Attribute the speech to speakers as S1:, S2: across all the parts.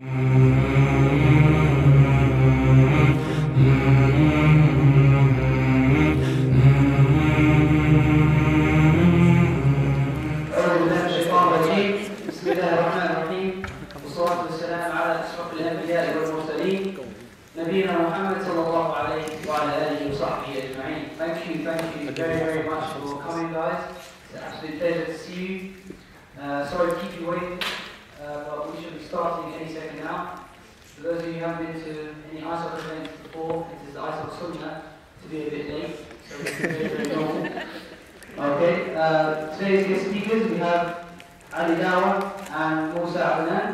S1: Thank you very much for coming, guys. It's an absolute pleasure to see you. Sorry to keep you waiting, but we should be starting any second now. For those of you who haven't been to any ice hockey events before, it is the ice hockey sunnah to be a bit late, so it's very normal. Okay, today's guest speakers we have Ali Dawah and Musa Adnan.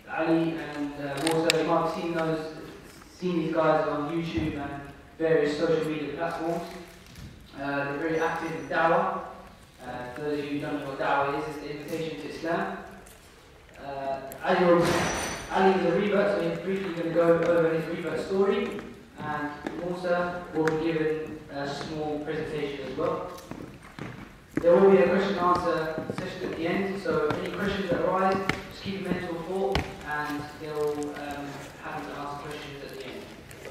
S1: Ali and Musa, you might have seen these guys on YouTube and various social media platforms. They're very active in Dawah. For those of you who don't know what Dawah is, it's the invitation to Islam. Ali is a revert, so he's briefly going to go over his revert story, and Musa will be given a small presentation as well. There will be a question and answer session at the end, so any questions that arise, just keep a mental thought, and they'll have to answer questions at the end.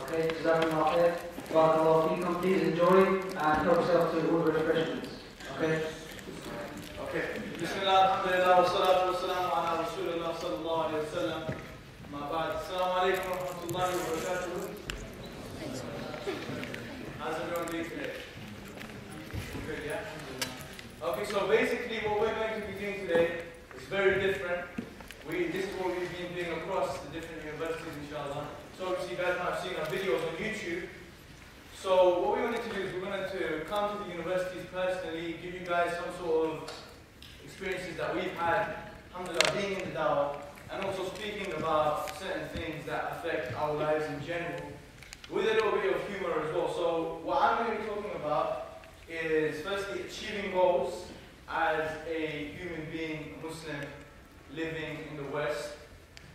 S1: Okay, Jazakumullah khair. Barakallahu feekum. Please enjoy and help yourself to all the refreshments. Okay?
S2: Okay. Bismillah, alhamdulillah, wa salatu wa salamu ala Rasulullah sallallahu alayhi wa sallam. Ma ba'd. Assalamu alaikum wa rahmatullahi wa barakatuh. How's everyone doing today? Good, yeah? Okay, so basically what we're going to be doing today is very different. This is what we've been doing across the different universities, inshallah. So obviously you guys might have seen our videos on YouTube. So what we wanted to do is we wanted to come to the universities personally, give you guys some sort of experiences that we've had, alhamdulillah, being in the Dawah, and also speaking about certain things that affect our lives in general, with a little bit of humor as well. So what I'm going to be talking about is firstly achieving goals as a human being, a Muslim, living in the West,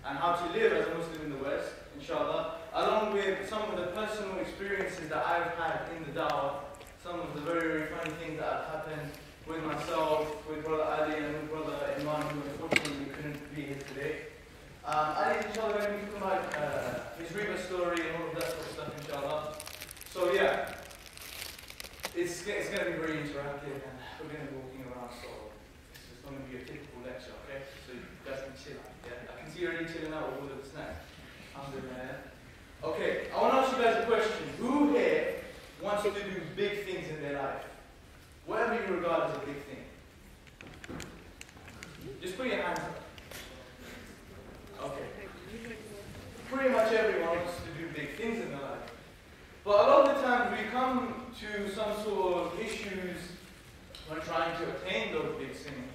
S2: and how to live as a Muslim in the West, inshallah, along with some of the personal experiences that I've had in the Dawah, some of the very funny things that have happened with myself, with Brother Ali and with Brother Imam, who unfortunately couldn't be here today. Ali, inshallah, going to be talking about his river story and all of that sort of stuff, inshallah. So yeah, it's going to be very interactive, and we're going to be walking around, so this is going to be a typical lecture, okay? So you guys can chill out, yeah? I can see you're already chilling out with all of the snacks. Okay, I want to ask you guys a question. Who here wants to do big things in their life? Whatever you regard as a big thing. Just put your hands up. Okay. Pretty much everyone wants to do big things in their life. But a lot of the times we come to some sort of issues when trying to attain those big things.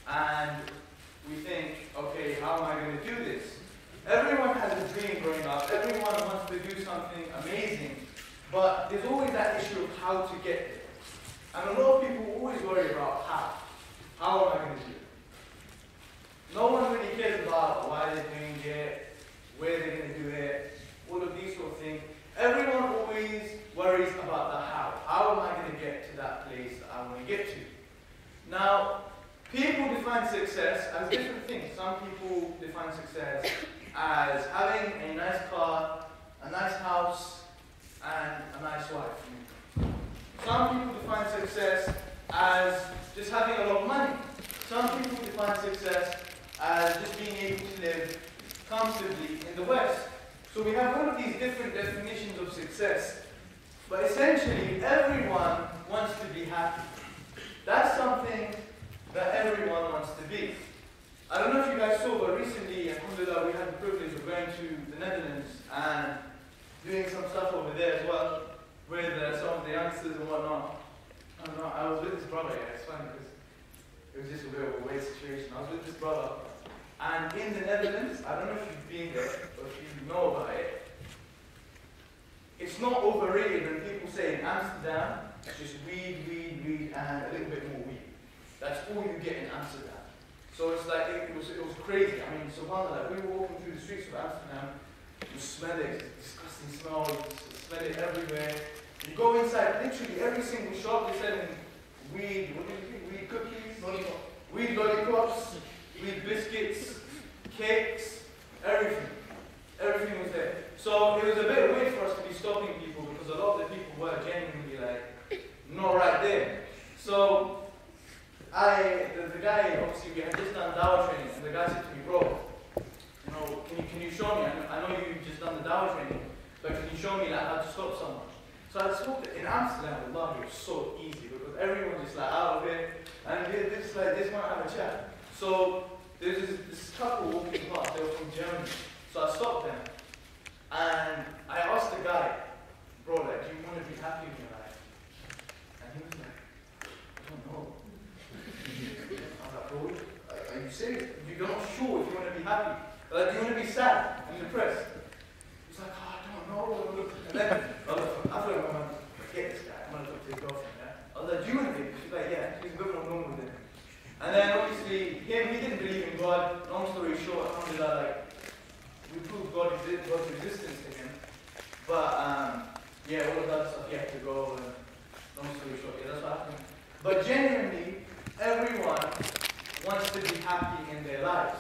S2: And we think, okay, how am I going to do this? Everyone has a dream growing up. Everyone wants to do something amazing. But there's always that issue of how to get there. And a lot of people always worry about how. How am I going to do it? No one really cares about why they're doing it, where they're going to do it, all of these sort of things. Everyone always worries about the how. How am I going to get to that place that I want to get to? Now, people define success as different things. Some people define success as having a nice car, a nice house, and a nice wife. Some people define success as just having a lot of money. Some people define success as just being able to live comfortably in the West. So we have all of these different definitions of success, but essentially everyone wants to be happy. That's something that everyone wants to be. I don't know if you guys saw, but recently, alhamdulillah, we had the privilege of going to the Netherlands and doing some stuff over there as well, with some of the youngsters and whatnot. I don't know, I was with this brother, yeah, it's funny because it was just a bit of a weird situation. I was with this brother, and in the Netherlands, I don't know if you've been there, or if you know about it, it's not overrated when people say in Amsterdam, it's just weed, and a little bit more weed. That's all you get in Amsterdam. So it's like, it was crazy. I mean, subhanAllah, we were walking through the streets of Amsterdam, you smell it, it's disgusting smell, you smell it everywhere. You go inside, literally every single shop is selling weed, what do you think? Weed cookies, weed lollipops, weed biscuits, cakes, everything. Everything was there. So it was a bit weird for us to be stopping people because a lot of the people were genuinely like not right there. So the guy, obviously we had just done Dawah training, and the guy said to me, bro, you know, can you show me? I know you've just done the Dawah training, but can you show me like how to stop someone? So I spoke in Amsterdam, Allah, it was so easy because everyone just like out of it, and they just want to have a chat. So there's this couple walking past, they were from Germany. So I stopped them, and I asked the guy, bro, like, do you want to be happy in your life? And he was like, I don't know. I was like, bro, are you serious? You're not sure if you want to be happy? Like, do you want to be sad and depressed? He's like, oh, I don't know. And then I thought, I'm going to forget this guy. I'm going to talk to his girlfriend. Yeah? I was like, do you want to be? She's like, yeah. She's a bit more normal than him. And then obviously, he didn't believe in God. Long story short, alhamdulillah, like, we proved God's existence to him. But, yeah, all of that stuff, he had to go, and long story short, yeah, that's what happened. But genuinely, everyone wants to be happy in their lives.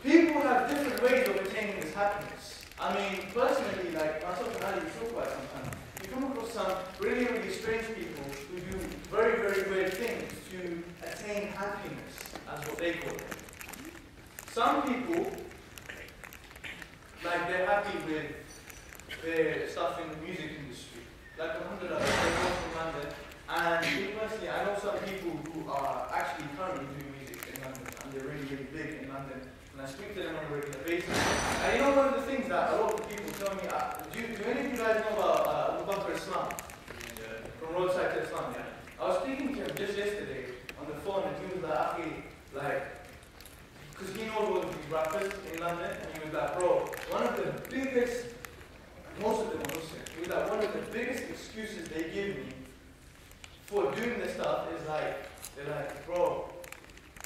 S2: People have different ways of attaining this happiness. I mean, personally, like, myself and Ali, we talk about it sometimes. You come across some really, really strange people who do very, very weird things to attain happiness, as what they call it. Some people, like, they're happy with their stuff in the music industry. Like, alhamdulillah, they're both from London. And me personally, I know some people who are actually currently doing music in London, and they're really, really big in London. And I speak to them on a regular basis. And you know, one of the things that a lot of people tell me, do any of you guys know about Islam? From Roadside to Islam, yeah? I was speaking to him just yesterday on the phone, and he was like, because he knows all of these rappers in London, and he was like, bro, one of the biggest, most of them are Muslim, he was like, one of the biggest excuses they give me for doing this stuff is like, they're like, bro,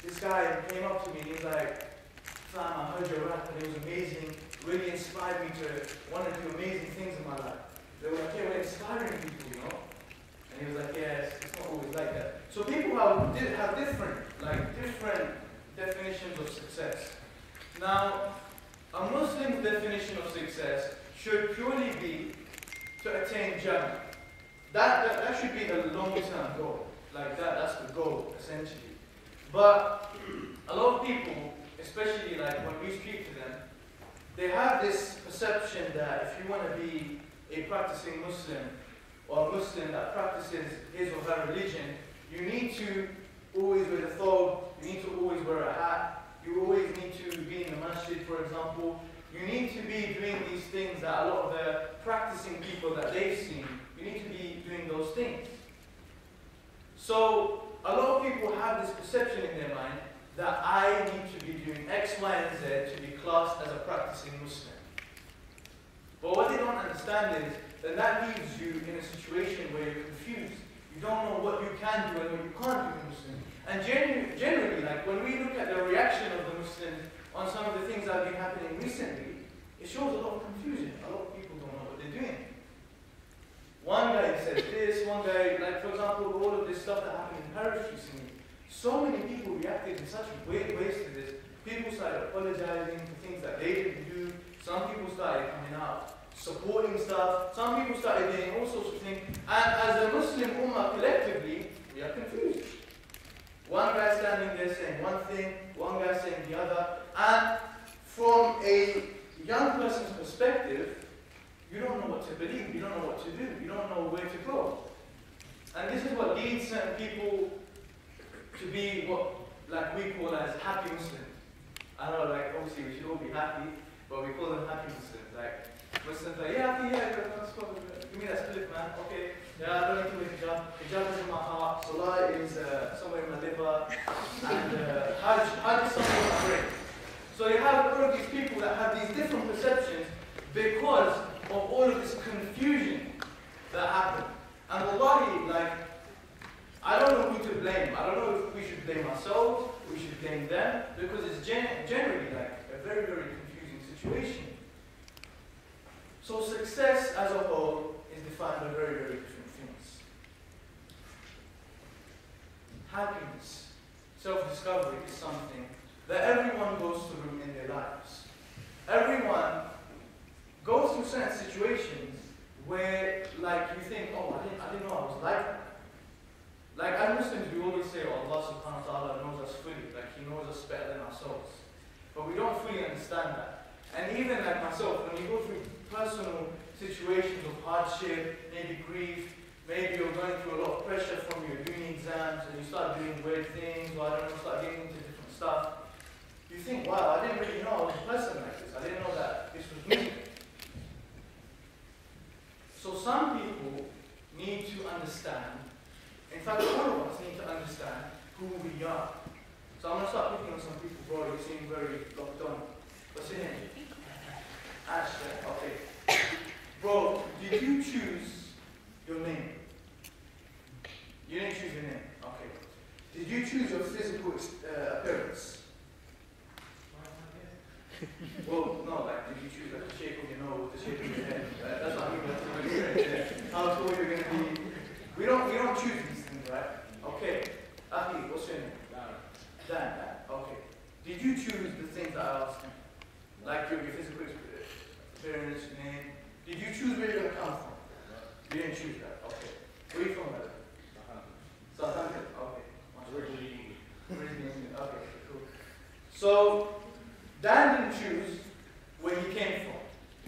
S2: this guy came up to me and he was like, Fam, I heard your rap and it was amazing, really inspired me to want to do amazing things in my life. They were like, yeah, we're inspiring people, you know? And he was like, yeah, it's not always like that. So people have different definitions of success. Now, a Muslim's definition of success should purely be to attain Jannah. That should be the long-term goal. Like that's the goal, essentially. But a lot of people, especially like when we speak to them, they have this perception that if you want to be a practicing Muslim, or a Muslim that practices his or her religion, you need to always wear the thobe, you need to always wear a hat, you always need to be in the masjid, for example. You need to be doing these things that a lot of the practicing people that they've seen, you need to be doing those things. So, a lot of people have this perception in their mind that I need to be doing X, Y, and Z to be classed as a practicing Muslim. But what they don't understand is that that leaves you in a situation where you're confused. You don't know what you can do and what you can't do in Muslim. And generally, like when we look at the reaction of the Muslims on some of the things that have been happening recently, it shows a lot of confusion. A lot of people don't know what they're doing. One guy said this, one guy, like for example, all of this stuff that happened in Paris recently. So many people reacted in such weird ways to this. People started apologizing for things that they didn't do. Some people started coming out, supporting stuff. Some people started doing all sorts of things. And as a Muslim ummah collectively, we are confused. One guy standing there saying one thing, one guy saying the other. And from a young person's perspective, you don't know what to believe, you don't know what to do, you don't know where to go. And this is what leads certain people to be what like we call as happy Muslims. I know, like obviously we should all be happy, but we call them happy Muslims. Like Muslims like, yeah, give me that split, man. Okay, yeah, I don't need to wear hijab. Hijab is in my heart, Salah is somewhere in my liver, and Hajj is somewhere in my brain. So you have all of these people that have these different perceptions because of all of this confusion that happened. And wallahi, like, I don't know who to blame. I don't know if we should blame ourselves, we should blame them, because it's generally like a very, very confusing situation. So success as a whole is defined by very, very different things. Happiness, self-discovery is something that everyone goes through in their lives. everyone goes through certain situations where, like, you think, oh, I didn't know I was like that. Like, as Muslims, we always say, oh, Allah subhanahu wa ta'ala knows us fully, like, He knows us better than ourselves. But we don't fully understand that. And even like myself, when you go through personal situations of hardship, maybe grief, maybe you're going through a lot of pressure from your uni exams, and you start doing weird things, or I don't know, start getting into different stuff, you think, wow, I didn't really know I was a person like this. I didn't know that this was me. So some people need to understand, in fact, all of us need to understand who we are. So I'm going to start picking on some people. Bro, you seem very locked on. What's your name? Ash, okay. Bro, did you choose your name? You didn't choose your name. Okay. Did you choose your physical appearance? Well, no, like, did you choose like the shape of your nose, the shape of your head? That's what I mean. How tall you're going to be. We don't choose these things, right? Okay. Aki, what's your name? Dan. Okay. Did you choose the things that I asked him? Like your physical appearance, name? Did you choose where you're going to come from? You didn't choose that. Okay. Where are you from, brother? Southampton. Okay. Originally England. Okay, cool. So, Dan didn't choose where he came from.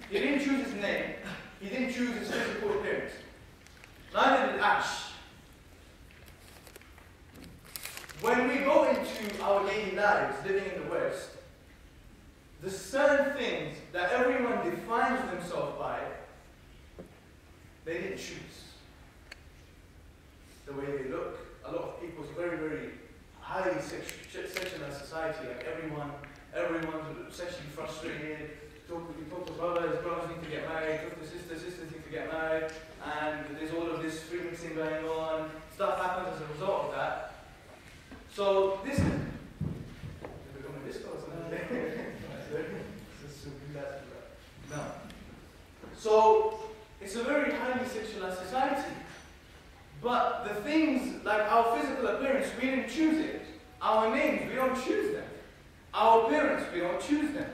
S2: He didn't choose his name. He didn't choose his physical appearance. Neither did Ash. When we go into our daily lives, living in the West, the certain things that everyone defines themselves by, they didn't choose. The way they look, a lot of people's very, very highly sexualized society, like everyone's sexually frustrated. You talk to brothers need to get married, talk to sisters need to get married, and there's all of this free mixing going on. Stuff happens as a result of that. So this is becoming this close. No. So it's a very highly sexualized society. But the things like our physical appearance, we didn't choose it. Our names, we don't choose them. Our appearance, we don't choose them.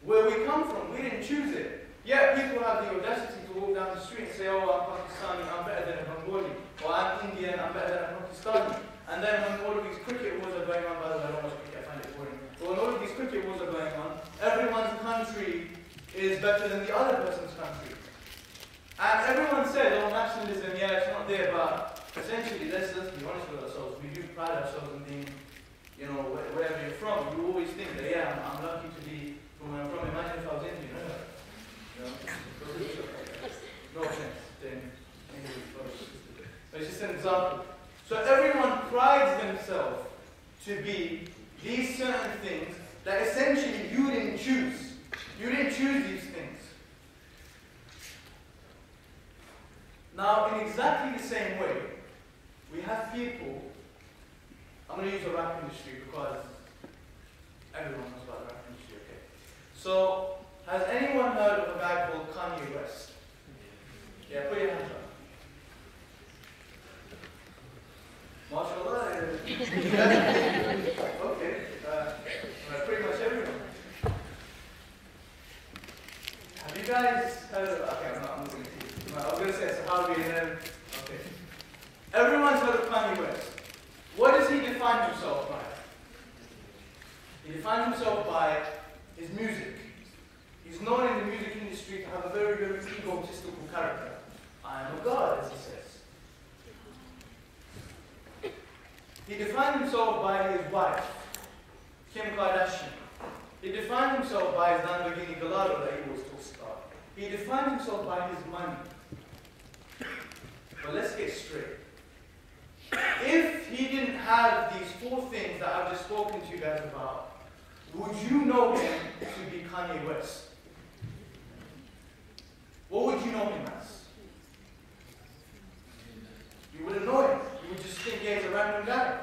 S2: Where we come from, we didn't choose it. Yeah, people have the audacity to walk down the street and say, oh, I'm Pakistani, I'm better than a Bengali. Or I'm Indian, I'm better than a Pakistani. And then when all of these cricket wars are going on, by the way, I don't watch cricket, I find it boring. But when all of these cricket wars are going on, everyone's country is better than the other person's country. And everyone says, oh, nationalism, yeah, it's not there, but essentially, let's be honest with ourselves. We do pride ourselves in being, you know, wherever you're from. You always think that, yeah, I'm lucky to be from where I'm from. Imagine if I was Indian, you know? No offense, then, but it's just an example. So everyone prides themselves to be these certain things that essentially you didn't choose. You didn't choose these things. Now, in exactly the same way, we have people, I'm going to use the rap industry because everyone knows about the rap industry, okay? So, has anyone heard of a guy called Kanye West? Yeah, put your hands up. MashaAllah. Okay, pretty much everyone. Have you guys heard of, okay, I'm not going to teach you. I was going to say Sahabi and then, okay. Everyone's heard of Kanye West. What does he define himself by? He defines himself by his music. He's known in the music industry to have a very, very egotistical character. I am a god, as he says. He defined himself by his wife, Kim Kardashian. He defined himself by his Lamborghini Gallardo that he always talks about. He defined himself by his money. But let's get straight. If he didn't have these four things that I've just spoken to you guys about, would you know him to be Kanye West? What would you know him as? You wouldn't know him. You would just think he's a random guy.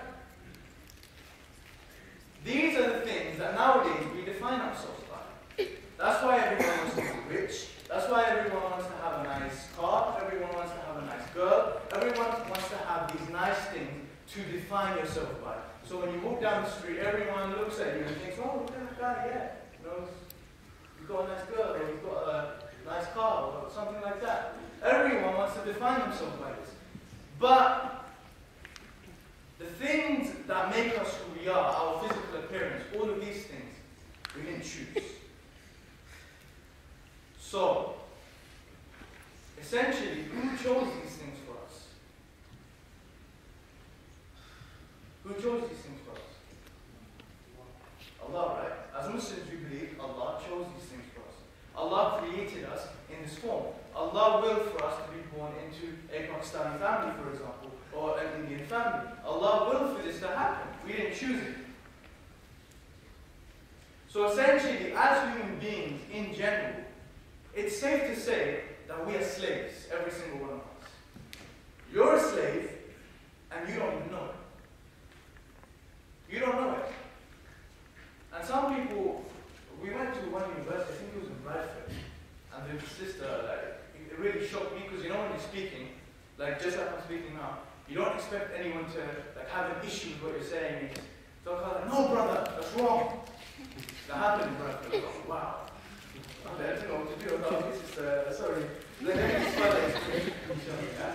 S2: These are the things that nowadays we define ourselves by. That's why everyone wants to be rich. That's why everyone wants to have a nice car. Everyone wants to have a nice girl. Everyone wants to have these nice things to define yourself by. So when you walk down the street, everyone looks at you and thinks, oh, look at that guy, yeah. You know, You've got a nice girl, or you've got a nice car, or something like that. Everyone wants to define themselves by this. But the things that make us who we are, our physical appearance, all of these things, we didn't choose. So, essentially, who chose these things for us? Who chose these things for us? Allah, right? As Muslims, we believe Allah chose these things for us. Allah created us in this form. Allah willed for us to be born into a Pakistani family, for example, or an Indian family. Allah willed for this to happen. We didn't choose it. So essentially, as human beings in general, it's safe to say that we are slaves, every single one of us. You're a slave, and you don't even know it. You don't know it. And some people, we went to one university, I think it was in Bradford, and the sister, like, it really shocked me, because you know when you're speaking, like just like I'm speaking now, you don't expect anyone to like have an issue with what you're saying. So I was like, no brother, that's wrong. That happened in Bradford. I was like, wow. Okay, I don't know what to do. No, this is, sorry. Let me just further explain. Yeah?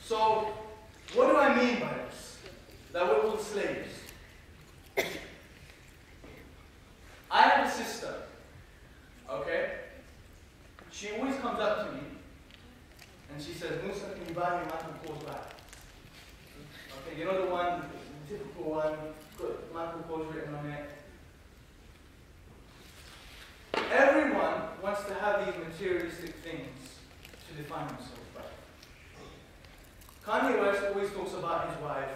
S2: So, what do I mean by this? That we're all slaves. I have a sister, okay? She always comes up to me and she says, Musa, can you buy me Michael Kors bag? Okay, you know the one, the typical one, got Michael Kors written on it. Everyone wants to have these materialistic things to define themselves by. Kanye West always talks about his wife,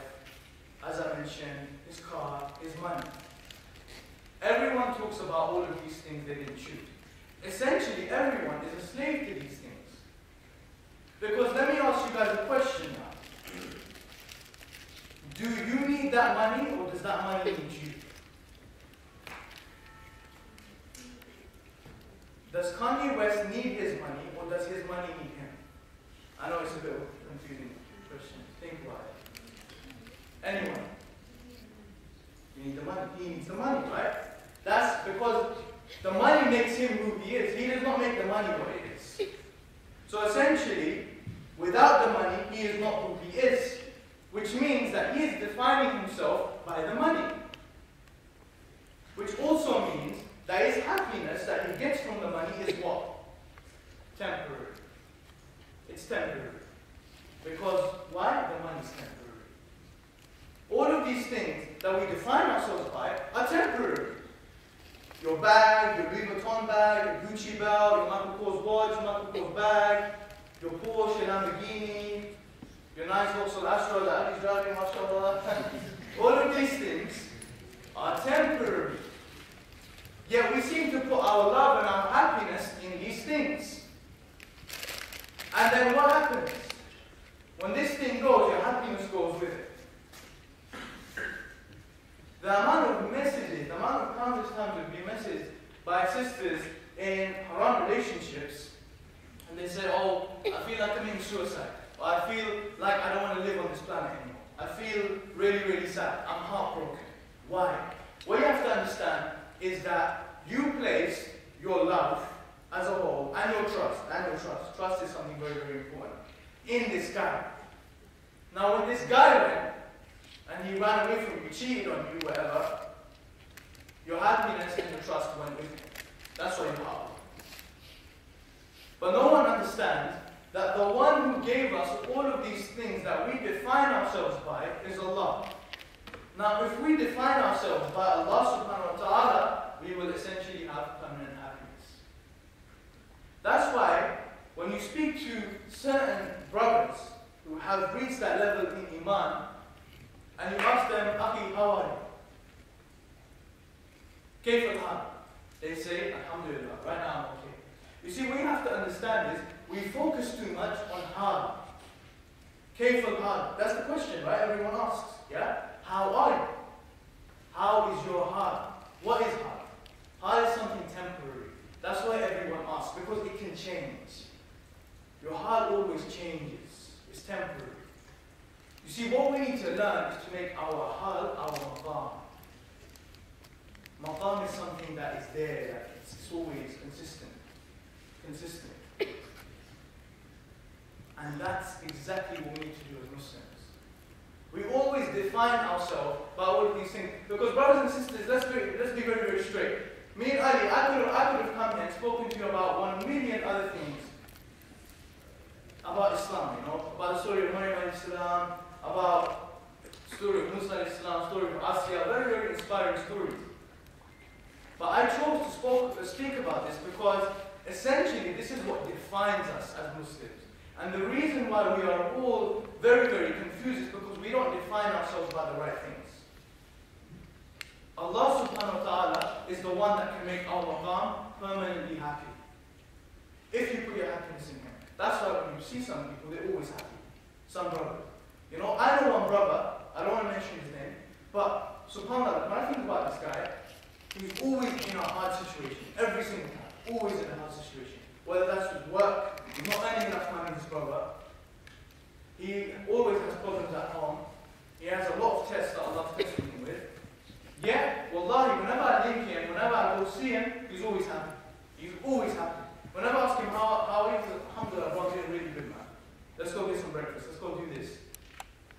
S2: as I mentioned, his car, his money. Everyone talks about all of these things they didn't choose. Essentially, everyone is a slave to these things. Because let me ask you guys a question now. Do you need that money, or does that money need you? Does Kanye West need his money, or does his money need him? I know it's a bit of a confusing question. Think about it. Anyone? You need the money. He needs the money, right? That's because the money makes him who he is. He does not make the money what it is. So essentially, without the money, he is not who he is. Which means that he is defining himself by the money. Which also means that his happiness that he gets from the money is what? Temporary. It's temporary. Because why? The money is temporary. All of these things that we define ourselves by are temporary. Your bag, your Louis Vuitton bag, your Gucci belt, your Michael Kors watch, your Michael Kors bag, your Porsche, your Lamborghini, your nice Vauxhall Astra that he's driving, mashallah. All of these things are temporary. Yet we seem to put our love and our happiness in these things. And then what happens? When this thing goes, your happiness goes with it. The amount of messages, the amount of countless times we've been messaged by sisters in haram relationships, and they say, oh, I feel like I'm in suicide, or I feel like I don't want to live on this planet anymore. I feel really, really sad. I'm heartbroken. Why? What you have to understand is that you place your love as a whole, and your trust, trust is something very, very important, in this guy. Now when this guy went, and he ran away from you, cheated on you, whatever, your happiness and your trust went with him. That's why you're happy. But no one understands that the one who gave us all of these things that we define ourselves by is Allah. Now, if we define ourselves by Allah subhanahu wa ta'ala, we will essentially have permanent happiness. That's why, when you speak to certain brothers who have reached that level in Iman, and you ask them, Akhi, how are you? Kayf al-hal? They say, Alhamdulillah, right now I'm okay. You see, what you have to understand is, we focus too much on hal. Kayf al-hal? That's the question, right? Everyone asks, yeah? How are you? How is your hal? What is hal? Hal is something temporary. That's why everyone asks, because it can change. Your hal always changes. It's temporary. You see, what we need to learn is to make our hal our maqam. Maqam is something that is there, that it's always consistent. define ourselves by all of these things. Because brothers and sisters, let's be very, very straight. Me and Ali, I could have come here and spoken to you about 1,000,000 other things. About Islam, you know, about the story of Maryam alayhi salam, about the story of Musa alayhi salam, story of Asya, very, very inspiring stories. But I chose to speak about this because essentially this is what defines us as Muslims. And the reason why we are all very, very confused is because we don't define ourselves by the right things. Allah subhanahu wa ta'ala is the one that can make our maqam permanently happy. If you put your happiness in Him. That's why when you see some people, they're always happy. Some brother. You know, I know one brother, I don't want to mention his name, but subhanAllah, when I think about this guy, he's always in a hard situation. Every single time. Always in a hard situation. Whether that's with work, he's not earning enough money, his brother. He always has problems at home. He has a lot of tests that Allah's testing him with. Yet, wallahi, whenever I link him, whenever I go see him, he's always happy. He's always happy. Whenever I ask him how he is, alhamdulillah, bro, I'm doing really good, man. Let's go get some breakfast. Let's go do this.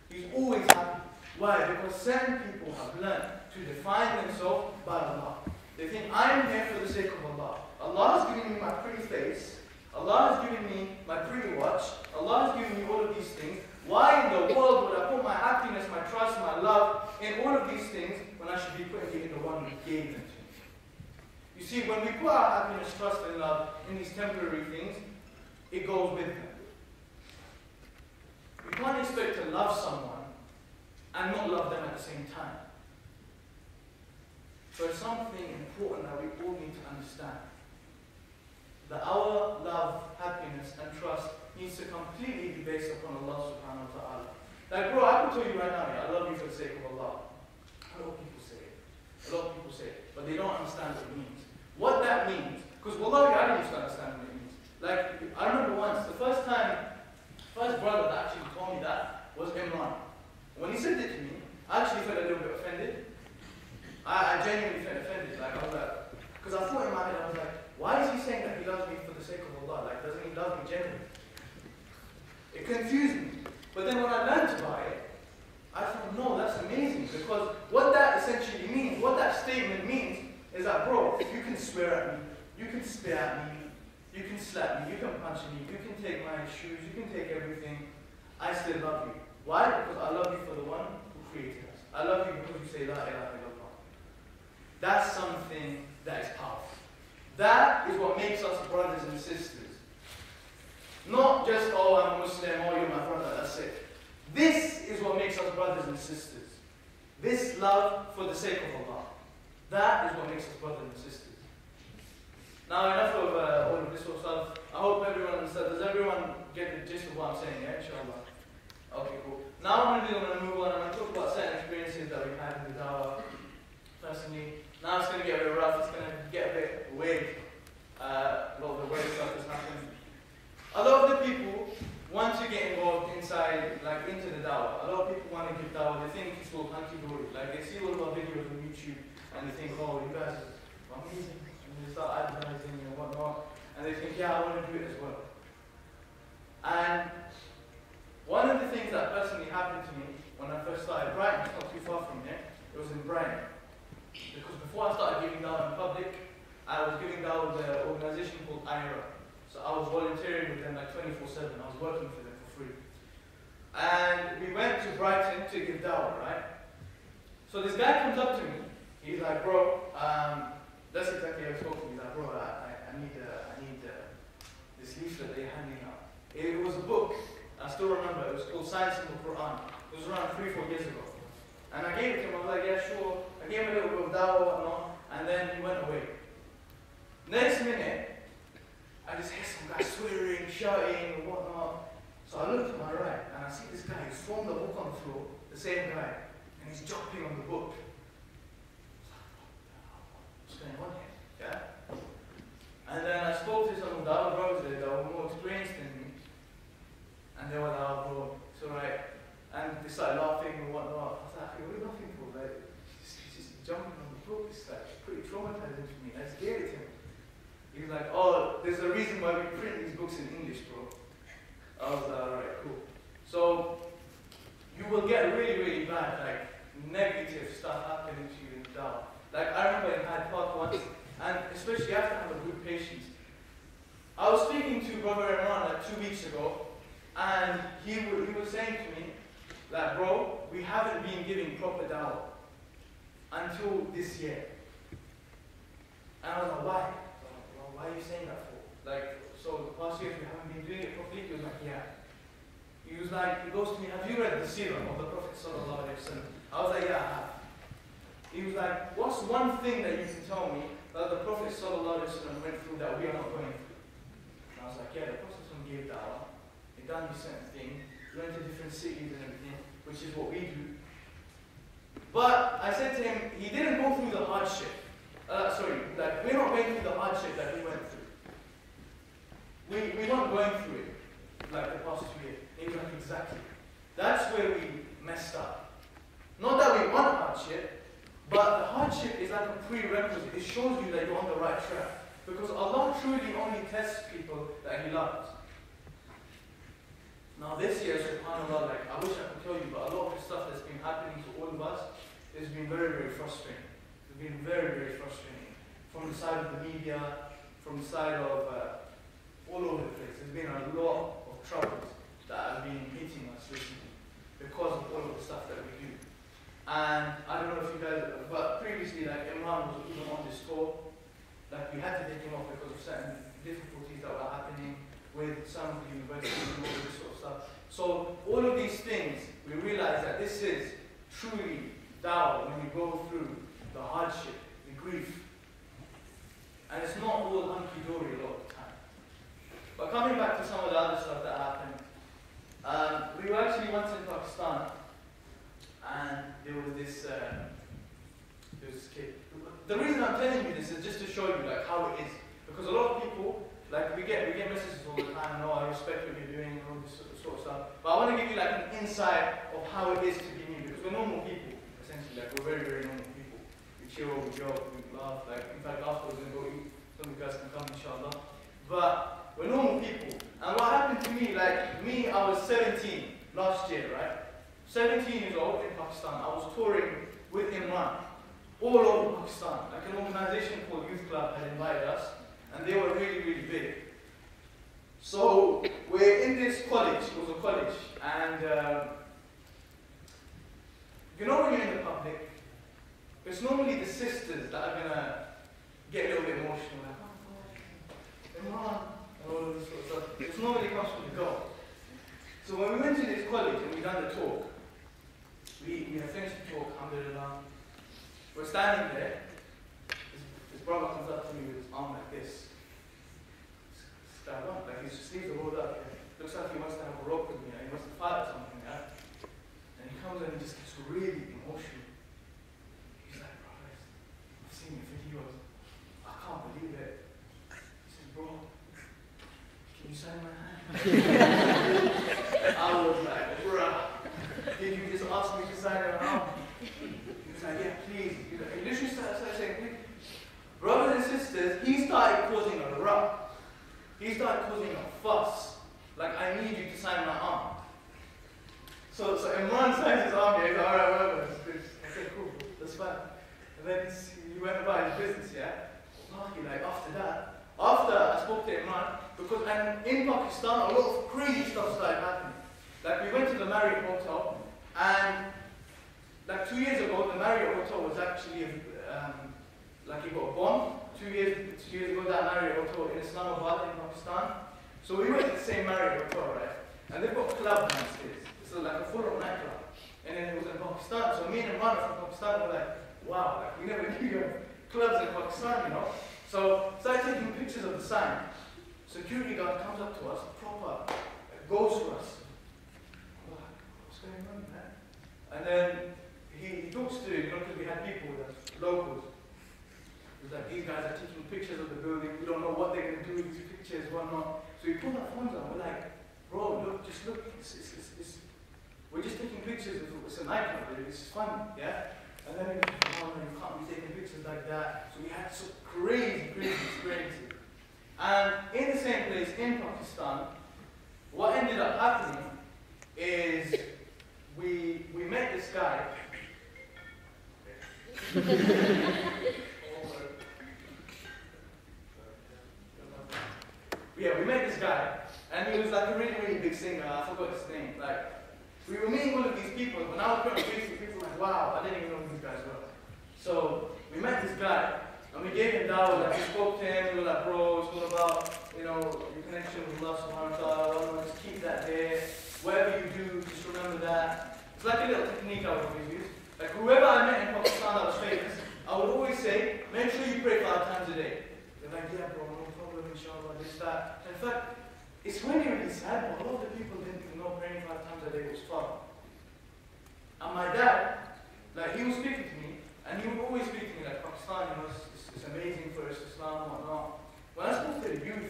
S2: He's always happy. Why? Because certain people have learned to define themselves by Allah. They think, I am here for the sake of Allah. Allah has given me my pretty face. Allah has given me my pretty watch. Allah has given me all of these things. Why in the world would I put my happiness, my trust, my love in all of these things when I should be putting it in the one who gave them to me? You see, when we put our happiness, trust, and love in these temporary things, it goes with them. We can't expect to love someone and not love them at the same time. So it's something important that we all need to understand. That our love, happiness, and trust needs to completely be based upon Allah subhanahu wa ta'ala. Like, bro, I can tell you right now, I love you for the sake of Allah. A lot of people say it. A lot of people say it. But they don't understand what it means. What that means, because wallahi, I didn't used to understand what it means. Like, I remember once, the first brother that actually told me that was Imran. When he said it to me, I actually felt a little bit offended. I genuinely felt offended. Like, I was like, because I thought in my head, I was like, why is he saying that he loves me for the sake of Allah? Like, doesn't he love me genuinely? It confused me. But then when I learned about it, I thought, no, that's amazing. Because what that essentially means, what that statement means, is that, bro, you can swear at me, you can spit at me, you can slap me, you can punch me, you can take my shoes, you can take everything. I still love you. Why? Because I love you for the one who created us. I love you because you say, La ilaha illallah. That's something that is powerful. That is what makes us brothers and sisters. Not just, oh, I'm a Muslim, oh, you're my brother, that's it. This is what makes us brothers and sisters. This love for the sake of Allah. That is what makes us brothers and sisters. Now, enough of all of this sort of stuff. I hope everyone understands. Does everyone get the gist of what I'm saying, yeah? Inshallah. Okay, cool. Now I'm going to move on. I'm going to talk about certain experiences that we've had in the Dawah. Personally, now it's going to get a bit rough. It's going to get a bit weird. A lot of the weird stuff has happened. A lot of the people want to get involved inside, like into the Dawah. A lot of people want to give Dawah. They think it's all hunky-dory. Like they see all of our videos on YouTube and they think, oh, you guys are amazing. And they start advertising and whatnot. And they think, yeah, I want to do it as well. And one of the things that personally happened to me when I first started, Brighton, it's not too far from here, it was in Brighton. Because before I started giving Dawah in public, I was giving Dawah with an organization called IRA. So I was volunteering with them like 24/7. I was working for them for free. And we went to Brighton to give Dawah, right? So this guy comes up to me. He's like, bro, that's exactly how he spoke to me. He's like, bro, I need this leaflet that you're handing out. It was a book. I still remember. It was called Science in the Quran. It was around 3-4 years ago. And I gave it to him. I was like, yeah, sure. I gave him a little bit of Dawah and then he went away. Next minute, I just hear some guy swearing, shouting, and whatnot. So I look to my right, and I see this guy who's thrown the book on the floor, the same guy, and he's jumping on the book. What's going on here? Yeah? And then I spoke to some of the other brothers that were more experienced than me, and they were like, oh, bro, it's alright. And they started laughing and whatnot. I was like, what are you laughing for? Like, he's just jumping on the book. It's like pretty traumatizing for me. I scared him. He was like, oh, there's a reason why we print these books in English, bro. I was like, alright, cool. So, you will get really, really bad, like negative stuff happening to you in Dawah. Like I remember in Hyde Park once, and especially you have to have a good patience. I was speaking to Brother Imran like 2 weeks ago, and he was saying to me, like, bro, we haven't been giving proper Dawah until this year. And I was like, why? Well, why are you saying that for? Like, so the past years we haven't been doing it properly? He was like, yeah. He was like, he goes to me, have you read the seerah of the Prophet Sallallahu Alaihi Wasallam? I was like, yeah, I have. He was like, what's one thing that you can tell me that the Prophet Sallallahu Alaihi Wasallam went through that we are not going through? And I was like, yeah, the Prophet gave Dawah. He done these certain things. We went to different cities and everything, which is what we do. But I said to him, he didn't go through the hardship. Like we're not going through the hardship that he went through. We're not going through it like the past 2 years. He was like, exactly. That's where we messed up. Not that we want hardship, but the hardship is like a prerequisite. It shows you that you're on the right track. Because Allah truly only tests people that He loves. Now this year, subhanAllah, like I wish I could tell you, but a lot of the stuff that's been happening to all of us has been very, very frustrating. It's been very, very frustrating. From the side of the media, from the side of all over the place. There's been a lot of troubles that have been hitting us recently because of all of the stuff that we do. And I don't know if you guys, but previously, like Imran was even on this tour, like we had to take him off because of certain difficulties that were happening with some of the universities and all of this sort of stuff. So all of these things, we realize that this is truly Dawah when you go through the hardship, the grief. And it's not all hunky-dory a lot of the time. But coming back to some of the other stuff that happened, we were actually once in Pakistan, and there was this kid. The reason I'm telling you this is just to show you like how it is, because a lot of people, like we get messages all the time, no, I respect what you're doing and all this sort of stuff. But I want to give you like an insight of how it is to be me, because we're normal people, essentially. Like we're very, very normal people. We chill, we joke, we laugh. Like in fact, afterwards we're going to go eat. Some of you guys can come, inshallah. But we're normal people. And what happened to me, like me, I was 17 last year, right? 17 years old in Pakistan. I was touring with Imran all over Pakistan. Like an organization called Youth Club had invited us, and they were really, really big. So we're in this college, it was a college, and you know when you're in the public, it's normally the sisters that are going to get a little bit emotional, like, oh God, Imran, and all of this sort of stuff. It normally comes from the girls. So when we went to this college and we done the talk, we had finished the talk, alhamdulillah. We're standing there, this brother comes up to me with his arm like this. Like his sleeves are rolled up. Looks like he wants to have a rope with me, he wants to fight or something, yeah? And he comes in and just gets really emotional. He's like, bro, I've seen your videos. I can't believe it. He says, bro, can you sign my hand? I was like, bruh, did you just ask me to sign your hand? He was like, yeah, please. He literally started saying, please. Brothers and sisters, he started causing a ruck. He started causing a fuss. Like, I need you to sign my arm. So Imran signed his arm, yeah, he's like, alright, whatever. I said, cool, that's fine. And then he went about his business, yeah? Like, after that, after I spoke to Imran, because and in Pakistan, a lot of crazy stuff started happening. Like, we went to the Marriott Hotel, and like 2 years ago, the Marriott Hotel was actually, like it got bombed. 2 years ago, that Marriott Hotel in Islamabad in Pakistan. So we went to the same Marriott Hotel, right? And they've got club downstairs. So like a full-on nightclub. And then it was in Pakistan. So me and Imran from Pakistan were like, wow, like we never knew you had clubs in Pakistan, you know? So started taking pictures of the sign. Security guard comes up to us, proper, goes to us. I'm like, what's going on, man? And then he talks to, you know, because we had people with us, locals. He's like, these guys are taking pictures of the building. We don't know what they're going to do with these pictures, whatnot. So we pulled our phones out. We're like, bro, look, just look. We're just taking pictures. It's a nightclub. It's fun, yeah? And then he was like, oh, no, you can't be taking pictures like that. So we had some crazy, crazy experiences. And in the same place, in Pakistan, what ended up happening is we met this guy. Yeah, we met this guy, and he was like a really, really big singer. I forgot his name. Like, we were meeting all of these people. When I was put on Facebook, people were like, wow, I didn't even know who these guys were. So we met this guy, and we gave him dawah. Like, we spoke to him. We were like, bro, it's all about, you know, your connection with Allah subhanahu wa ta'ala. Just keep that there. Whatever you do, just remember that. It's like a little technique I would always use. Like, whoever I met in Pakistan that was famous, I would always say, make sure you pray 5 times a day. They're like, yeah, bro, no problem, inshallah, this, that. And in fact, it's really, really sad, but a lot of the people didn't even know praying 5 times a day was fun. And my dad, like, he was speaking to me, and he would always speak to me like, Pakistan, you know, it's amazing for us, Islam, and whatnot. When I spoke to the youth,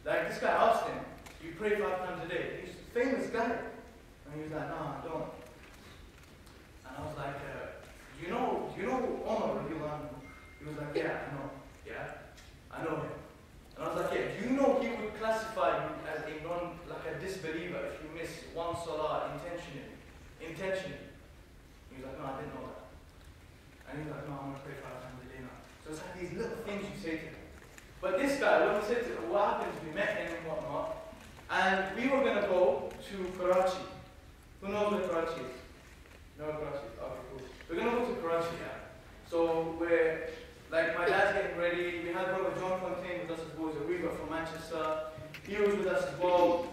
S2: like, this guy asked him, you pray 5 times a day? He's a famous guy. And he was like, no, I don't. And I was like, do you know Omar, he was like, yeah, I know. Yeah, I know him. And I was like, yeah, do you know he would classify you as like a disbeliever if you miss one salah intentionally? He was like, no, I didn't know that. And he was like, no, I'm going to pray 5 times a day now. So it's like these little things you say to him. But this guy, when we said to him, what happens, we met him and whatnot, and we were going to go to Karachi. Who knows where Karachi is? No, Karachi. Okay, cool. We're going to go to Karachi, yeah. So we're, like, my dad's getting ready. We had brother John Fontaine with us as well. He's a weaver from Manchester. He was with us as well.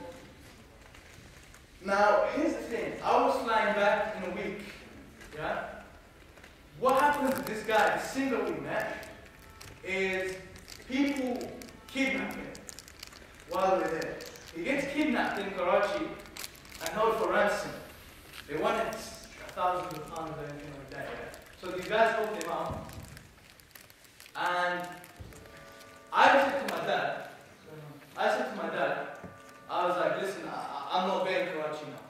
S2: Now, here's the thing. I was flying back in a week, yeah? What happened to this guy, the singer we met, is people kidnap him while we're there. He gets kidnapped in Karachi and held for ransom. They wanted thousands of pounds or anything like that, yeah? So these guys helped him out. And I said to my dad, I was like, listen, I'm not going to Karachi now.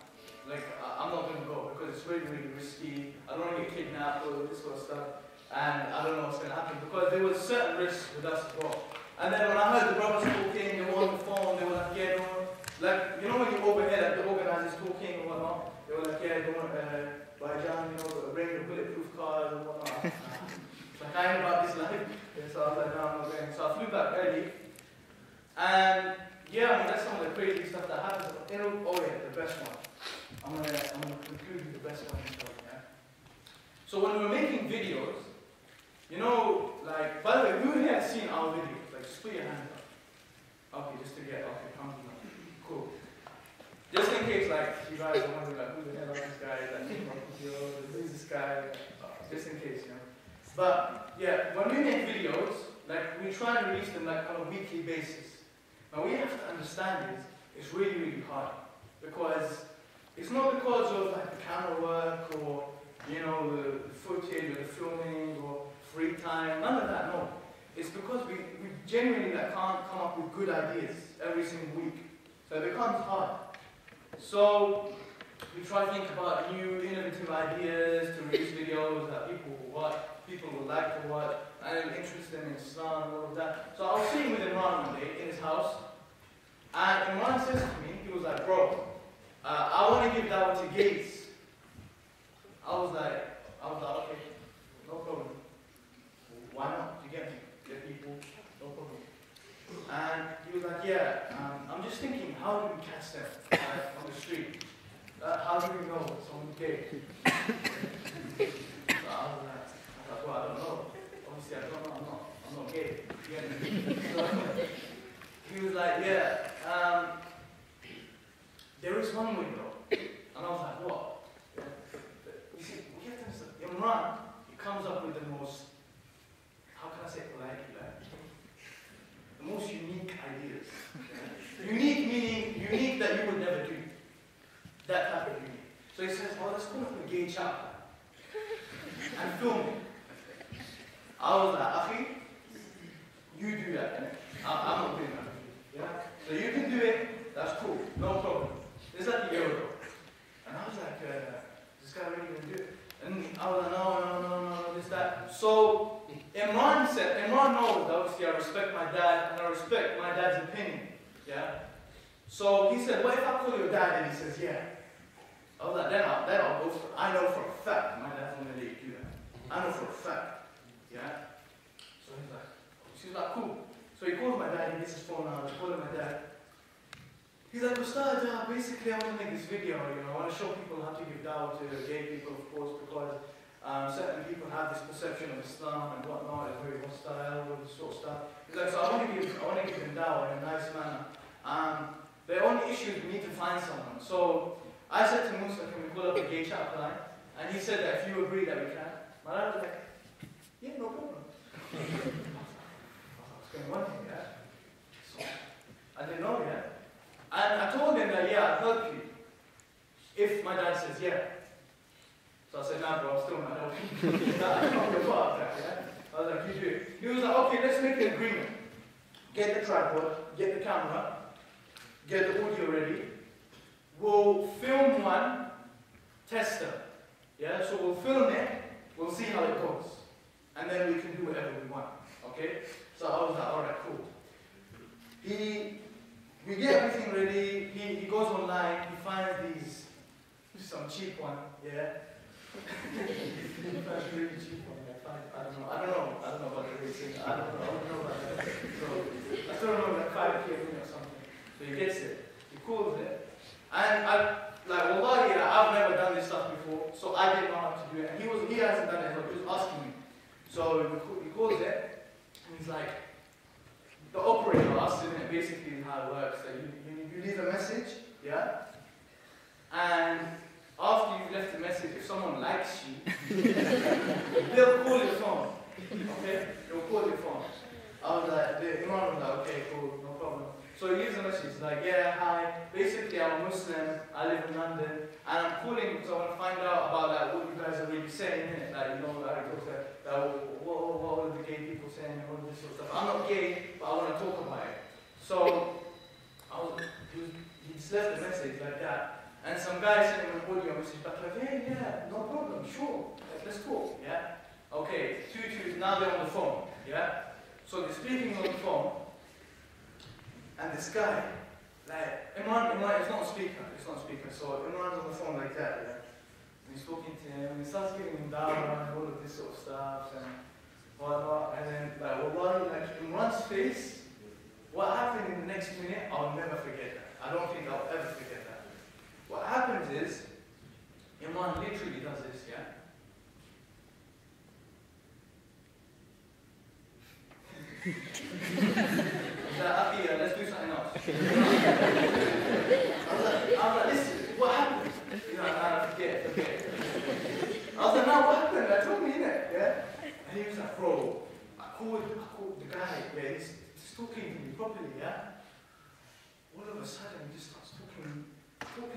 S2: Like, I'm not going to go because it's really, really risky. I don't want to get kidnapped or this sort of stuff. And I don't know what's going to happen because there was certain risks with us as well. And then when I heard the brothers talking, they were on the phone, they were like, yeah, don't, like, you know when you overhear like, the organizers talking and whatnot, they were like, yeah, don't, Bajan, you know, bring the bulletproof cars and whatnot. Like, I ain't about this life. Yeah, so I was like, no, I'm not going. So I flew back early. And yeah, I mean, that's some of the crazy stuff that happens. You know, oh yeah, the best one. I'm gonna conclude with the best one, yeah. So when we were making videos, you know, like, by the way, who here has seen our videos? Like, just put your hand up. Okay, just to get, okay, come on. Cool. Just in case, like, you guys are wondering, like, who the hell are these guys? Like, who's this guy? Just in case, you know. But, yeah, when we make videos, like, we try and release them, like, on a weekly basis. Now, what you have to understand is, it's really, really hard. Because, it's not because of, like, the camera work, or, you know, the footage, or the filming, or free time, none of that, no. It's because we genuinely, like, can't come up with good ideas every single week. So it becomes hard. So, we try to think about new, innovative ideas to release videos that people will like to watch, and it'll interest them in Islam and all of that. So I was sitting with Imran one day in his house, and Imran says to me, he was like, bro, I want to give dawah to gays. I was like, okay, no problem. Why not? You get me? Get people, no problem. And he was like, yeah, I'm just thinking, how do we catch them on the street? How do we know someone's gay? So I was like, well, I don't know. Obviously, I don't know. I'm not gay. You get me? So he was like, yeah, there is one way though. And I was like, what? You see, we have to understand. Imran, he comes up with the most, how can I say it politely, like, the most unique ideas. Unique meaning, unique that you would never do. That type of unique. So he says, well, let's put up a gay chapter and film it. I was like, Akhi, you do that, innit? I'm not doing that. Yeah? So you can do it, that's cool, no problem. This is like a year ago. And I was like, this guy really gonna do it? And I was like, no, this, that. So Imran said, Imran knows that obviously I respect my dad and I respect my dad's opinion. Yeah? So he said, what if I call your dad? And he says, yeah. I was like, then I'll go for it. I know for a fact my dad's not going to let you do that. I know for a fact. Yeah? So she's like, cool. So he calls my dad, he gets his phone out, he's calling my dad. He's like, Ustad, basically I want to make this video, I want to show people how to give dawah to gay people, of course, because certain people have this perception of Islam and whatnot, it's very hostile, all this sort of stuff. He's like, so I want to give them dawah in a nice manner. The only issue is we need to find someone. So I said to Musa, can we pull up a gay chat line? And he said that if you agree that we can. My dad was like, yeah, no problem. What's going on here, yeah? So I didn't know, yeah? And I told him that, yeah, I'll help you. If my dad says, yeah. So I said, nah, bro, I'm still not helping you. I can't be a part of that, yeah? I was like, you do it. He was like, okay, let's make an agreement. Get the tripod, get the camera, get the audio ready. We'll film one, tester. Yeah, so we'll film it, we'll see how it goes. And then we can do whatever we want. Okay? So I was like, alright, cool. We get everything ready, he goes online, he finds some cheap one, yeah? That's really cheap one, I don't know about the racing, I don't know about that. So, I still remember like 5K or something. So he gets it, he calls it, and wallahi, I've never done this stuff before, so I didn't know how to do it, and he hasn't done it, he was asking me. So he calls it, and he's like, the operator asks him, basically how it works, that you leave a message, yeah? And after you've left the message, if someone likes you, they'll call your phone, okay? They'll call your phone. I was like, the imam was like, okay, cool, no problem. So he leaves a message, like, yeah, hi, basically I'm a Muslim, I live in London, and I'm calling because I want to find out about like, what you guys are really saying, innit? Like, what are the gay people saying, and all this sort of stuff. I'm not gay, but I want to talk about it. So, he just left a message like that, and some guy sent him an audio message back like, yeah, no problem, sure, like, let's talk, yeah? Okay, now they're on the phone, yeah? So they're speaking on the phone, and this guy, like, Imran is not a speaker, so Imran's on the phone like that, yeah? And he's talking to him, and he starts giving him dawah and all of this sort of stuff, and whatnot, and then, wallahi, Imran's face, what happened in the next minute, I'll never forget that. I don't think I'll ever forget that. What happens is, Imran literally does this, yeah? Let's do something else. I was like, listen, what happened? I forget. I was like, no, what happened? I told me, innit? Yeah? And he was like, bro, I called the guy, yeah, he's talking to me properly, yeah? All of a sudden, he just starts talking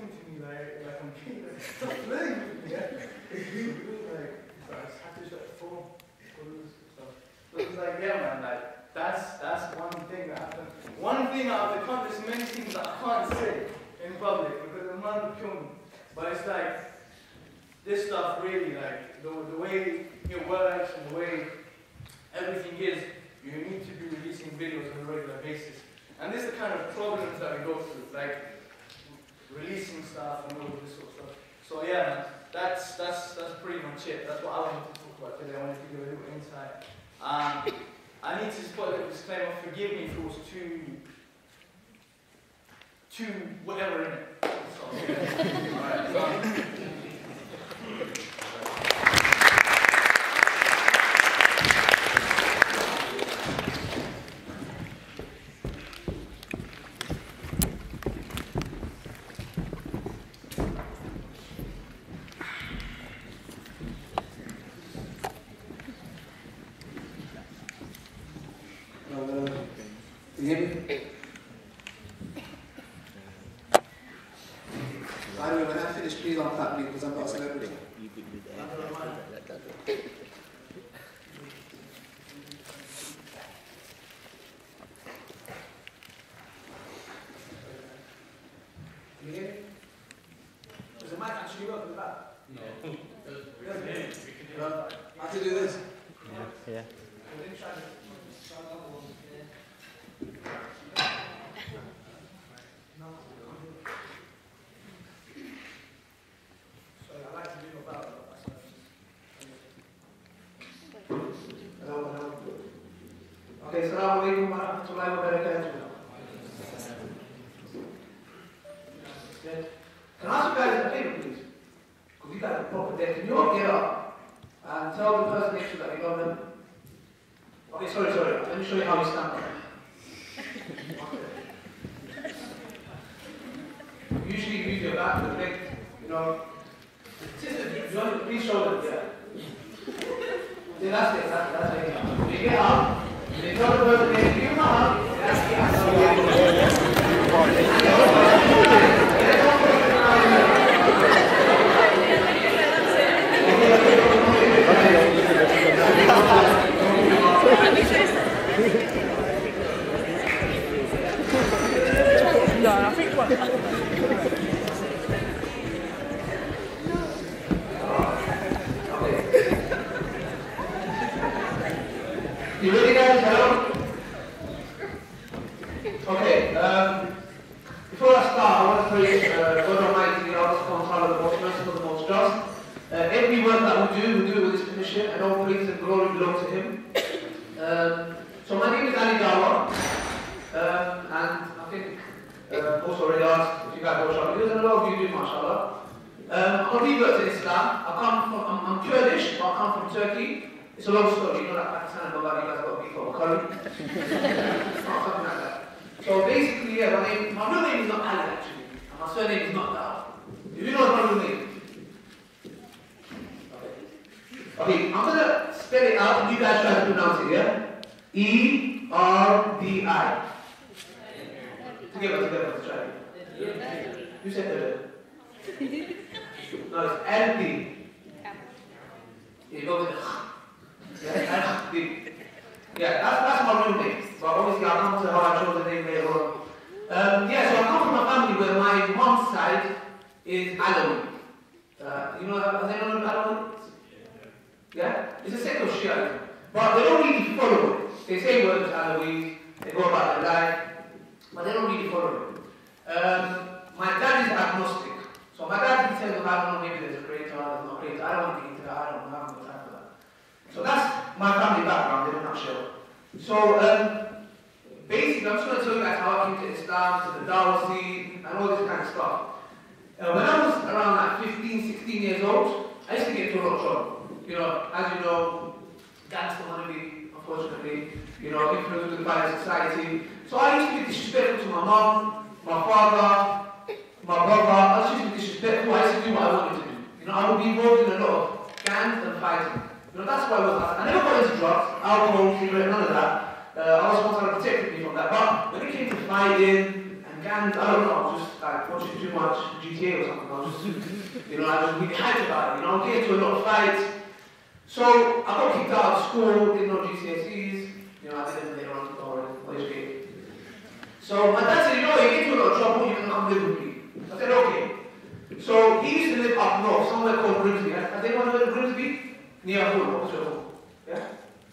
S2: to me like I'm gay, stop playing with me, yeah? He was like, I just had to shut the phone, so it's like, yeah, man, like, that's one thing that happened. One thing out of the country, there's many things that I can't say in public because the man will kill me. But it's like, this stuff really, like, the way it works and the way everything is, you need to be releasing videos on a regular basis. And this is the kind of problems that we go through, like releasing stuff and all of this sort of stuff. So yeah, man, that's pretty much it. That's what I wanted to talk about today. I wanted to give a little insight. I need to just put a little disclaimer, forgive me if it was too whatever in it. So, yeah. Alright, so.
S3: Assalamu alaikum wa rahmatullahi wa barakatuh. Can I ask you guys a favor, please? Because you guys are proper dead. Can you all get up and tell the person next to you that you love them? Okay, sorry. Let me show you how you stand up. Usually use your back to reflect, you know. Sister, you want to please show them, yeah. See, that's it, that's it. When you get up, you tell the person next to you, that's
S4: No, I think what?
S3: You ready, guys? Hello? Okay, before I start, I want to pray God Almighty, Allah subhanahu wa ta'ala, the most merciful, the most just. Every work that we do with His permission, and all praise and glory belong to Him. So my name is Ali Dawah, and I think also already asked if you guys watch our videos, and a lot of you do, mashallah. I'm a convert to Islam. I'm Kurdish, but I come from Turkey. It's a long story, you know, like Pakistan and Bangladesh, you guys got beef over curry. It's not something like that. So basically, yeah, my real name is not Ali actually, and my surname is not Dawah. Do you know my real name? Okay, I'm gonna spell it out and you guys try to pronounce it, yeah? E-R-D-I. Together, let's try it. You said that. No, it's L-D. You go with the yeah, that's my real name. But obviously I'll come to how I chose the name later on. Yeah, so I come from a family where my mom's side is Alawi. You know, has anyone heard of Alawi? Yeah? It's a sect of Shiite. But they don't really follow it. They say words Alawis, they go about their life, but they don't really follow it. My dad is agnostic. So my dad says, well, I don't know, maybe there's a creator, there's no creator. I don't want to get into that, I don't know, I haven't got time for that. So that's my family background in a nutshell. So basically, I'm just going to tell you guys how I came to Islam, to the Dawah scene, and all this kind of stuff. When I was around like 15, 16 years old, I used to get into a lot of trouble. You know, as you know, gangster money, unfortunately, you know, influenced with the violent society. So I used to be disrespectful to my mom, my father, my brother. I was just disrespectful. I used to do what I wanted to do. You know, I would be involved in a lot of gangs and fighting. You know, that's why I was. I never got into drugs, alcohol, cigarette, none of that. I was trying to protect me from that. But when it came to fighting and gangs, I don't know, I was just like watching too much GTA or something. I was just, you know, I was really hyped about it. You know, I was getting into a lot of fights. So I got kicked out of school, didn't know GCSEs. You know, I didn't later on to go on college. So my dad said, you know, you get into a lot of trouble, you can come live with me. I said, okay. So he used to live up north, somewhere called Grimsby. Has anyone heard of Grimsby? Near home, opposite home. Yeah?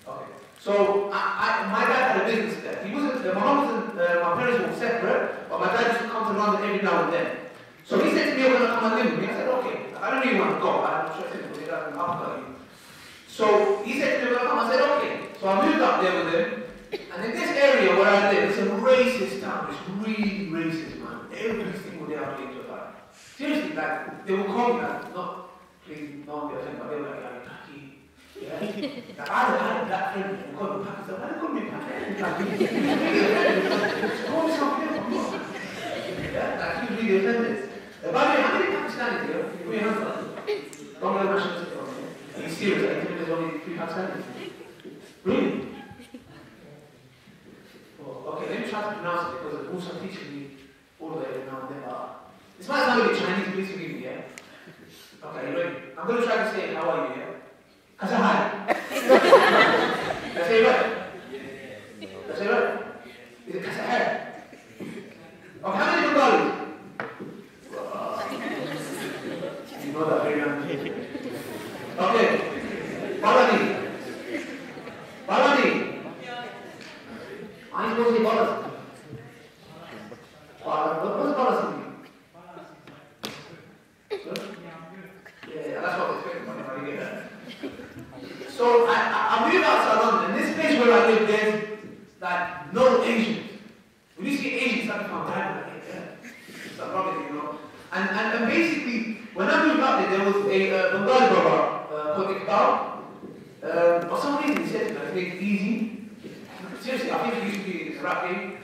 S3: Okay. So my dad had a business there. He wasn't, my mom wasn't, my parents were separate, but my dad used to come to London every now and then. So he said to me, you're going to come and live with me. I said, okay. I don't really want to go. I'm sure it's because he doesn't upcut you. So he said to me, you're going to come. I said, okay. So I moved up there with him. And in this area where I live, it's a racist town. It's really racist, man. Every single day I'm getting to a fight. Seriously, like, they will call me, like, not, please, no one get offended, but they were like, Paki. Yeah? Like, I had a black friend who called me Paki. So why did they call me Paki? Like, he was really offended. Call me something else, I'm not. Yeah? Like, he was really offended. By the way, how many Pakistanis here? Put your hands up. Don't let my shit sit on me. Are you serious? I think there's only 3 Pakistanis. Really? Okay, let me try to pronounce it because Musa teaches me all of it every now and then. This might sound a bit Chinese, please forgive me, yeah? Okay, you ready? I'm going to try to say it, how are you, yeah? Kasahai. Did I say it right? Did I say it right? Is it Kasahai? Okay, how many Bengalis? You know that very well. Okay. Balani. Balani. I'm supposed to say Balas. What does Balas mean? Yeah, that's what they expect when I get that. So I moved outside London, and this place where I can't die, yeah. It's like rubbish, you know. And basically, when I moved up there was a Bengali brother called Iqbal. For some reason, he said to me, I think it's easy. Seriously, I think it used to be this rap game,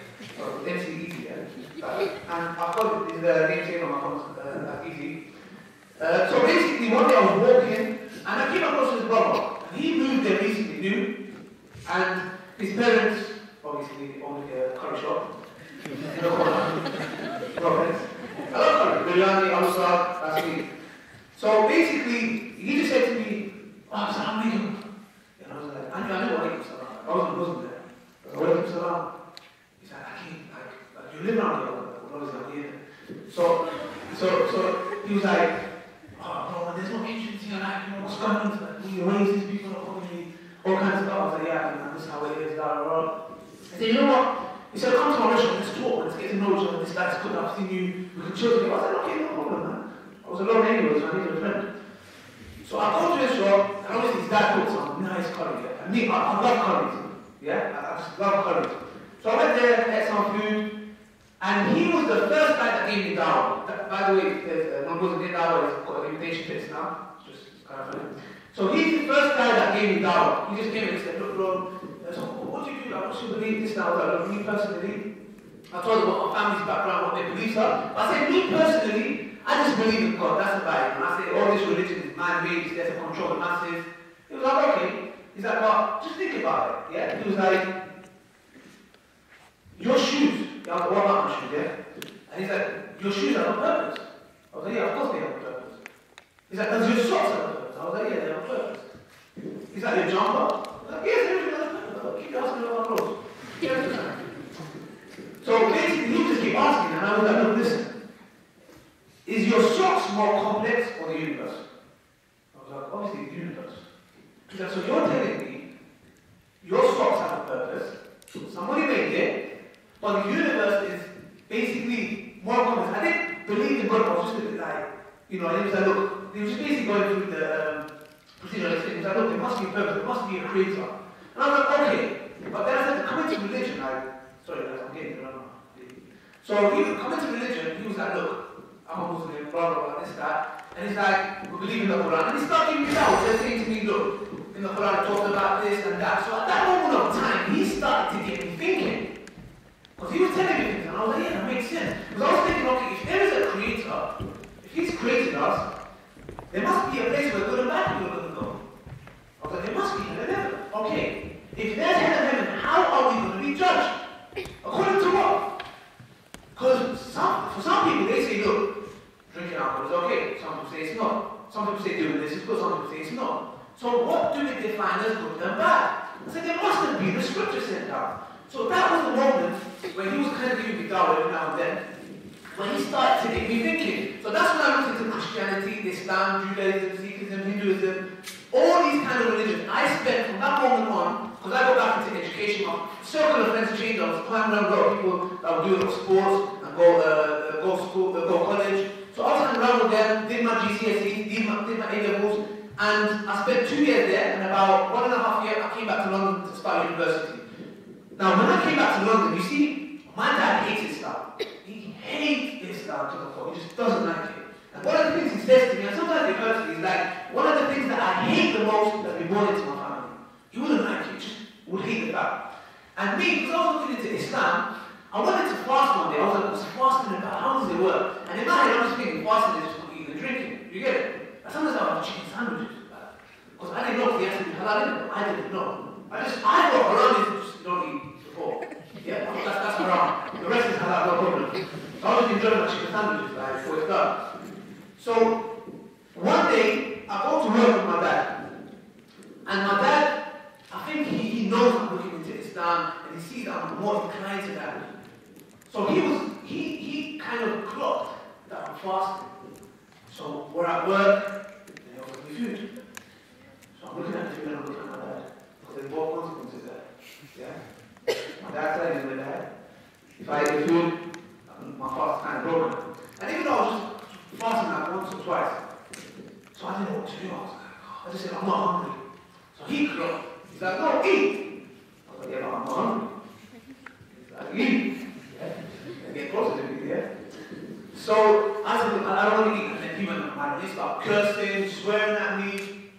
S3: MC Easy, yeah. And I've got his name saved on my phone as Easy. So basically, one day I was walking, and I came across his brother. And he moved there recently, new, and his parents obviously owned a curry shop. You know what? I love curry. Biryani, alusad, that's me. So basically, he just said to me, oh, salam alaikum. And I was like, I knew what alaikum salam. I wasn't Muslim there. Alaikum salam. He said, I can't, like, you live around here. What was I here? So he was like, oh, bro, there's no entrance here, like, you know, what's going on? Like, we raise these people are calling me, all kinds of stuff. I was like, yeah, man, this is how it is, blah, blah, blah. He said, you know what? He said, come to my restaurant, let's talk, let's get to know each other, this guy's good, I've seen you, we can chill together. I said, okay, no problem, man. I was alone anyway, so I needed a friend. So I go to his shop, and obviously his dad cooked some nice curry, yeah. And me, I love curries, yeah, I just love curries. So I went there, ate some food, and he was the first guy that gave me dawah. By the way, there's non-Muslim dawah, he's got an invitation to this now, it's just kind of funny. So he's the first guy that gave me dawah. He just came and he said, look, bro, so what do you do? Like, what's your belief? This now, like, me personally, I told him what my family's background, what their beliefs are. But I said, me personally, I just believe in God, that's about it. And I said, all this religion is man-made, it's there to control the masses. He was like, okay. He's like, well, just think about it, yeah? He was like, your shoes, yeah, I was like, what about my shoes, yeah? And he's like, your shoes have a purpose. I was like, yeah, of course they have a purpose. He's like, does your socks have a purpose? I was like, yeah, they have a purpose. He's like, your jumper? I was like, yes, everything has a purpose. Keep asking about my clothes. Yeah, so basically, he just keep asking, and I was like, look, listen. Is your socks more complex or the universe? I was like, obviously the universe. He said, so you're telling me your socks have a purpose, somebody made it, but the universe is basically more complex. I didn't believe in God, I was just a bit like, you know, and he was like, look, he was just basically going through the procedural thing. He was like, look, there must be a purpose, there must be a creator. And I was like, okay. But then I said, come into religion, like, sorry guys, I'm getting it wrong. So he would come into religion, he was like, look, I'm a Muslim, blah, blah, blah, this, that. And he's like, we believe in the Quran. And he started giving me doubts. They're saying to me, look, in the Quran it talks about this and that. So at that moment of time, he started to get me thinking. Because he was telling me things, and I was like, yeah, that makes sense. Because I was thinking, okay, if there is a creator, if he's created us, there must be a place where good and bad people are going to go. I was like, there must be heaven and heaven. Okay, if there's heaven and heaven, how are we going to be judged? According to what? Because for some people, they say, look, drinking alcohol is okay. Some people say it's not. Some people say doing this is good. Some people say it's not. So what do we define as good and bad? I said, there must have been the scripture sent down. So that was the moment when he was kind of giving me dawah every now and then, when he started to get me thinking. So that's when I looked into Christianity, Islam, Judaism, Sikhism, Hinduism, all these kind of religions. I spent from that moment on, because I got back into education, my circle of friends changed. I was climbing around a lot of people that were doing sports and go school, go college. So I was hanging around with them, did my GCSE, did my A-levels, and I spent 2 years there, and about 1.5 years I came back to London to start university. Now when I came back to London, you see, my dad hates Islam. He hates Islam to the core, he just doesn't like it. And one of the things he says to me, and sometimes it hurts me, is like, one of the things that I hate the most that we born into my family. He wouldn't like it, just would hate the fact. And me, because I was looking into Islam, I wanted to fast one day. I was fasting about how does it work? And in my head, I was thinking fasting is just not eating and drinking. You get it? And sometimes I was chicken sandwiches. Because I didn't know if they had to be halal in it. I didn't know. I thought haram is just you don't eat before. Yeah, that's haram. The rest is halal, no problem. So I was enjoying my chicken sandwiches like before it started. So one day, I go to work with my dad. And my dad, I think he knows I'm looking into Islam and he sees that I'm more inclined to that. So he kind of clocked that I'm fasting. So we're at work, and he offers me food. So I'm looking at the food and I'm looking at my dad. Because there's both consequences there. Yeah? My dad said he's my dad. If I eat the food, my fast is kind of broken. And even though I was just fasting like once or twice, so I didn't know what to do. I was like, oh, I just said, I'm not hungry. So he clocked. He's like, no, eat. I was like, yeah, but I'm not hungry. He's like, eat. Yeah. And get closer So I said, I don't want to eat, and then he went on mad. He started cursing, swearing at me,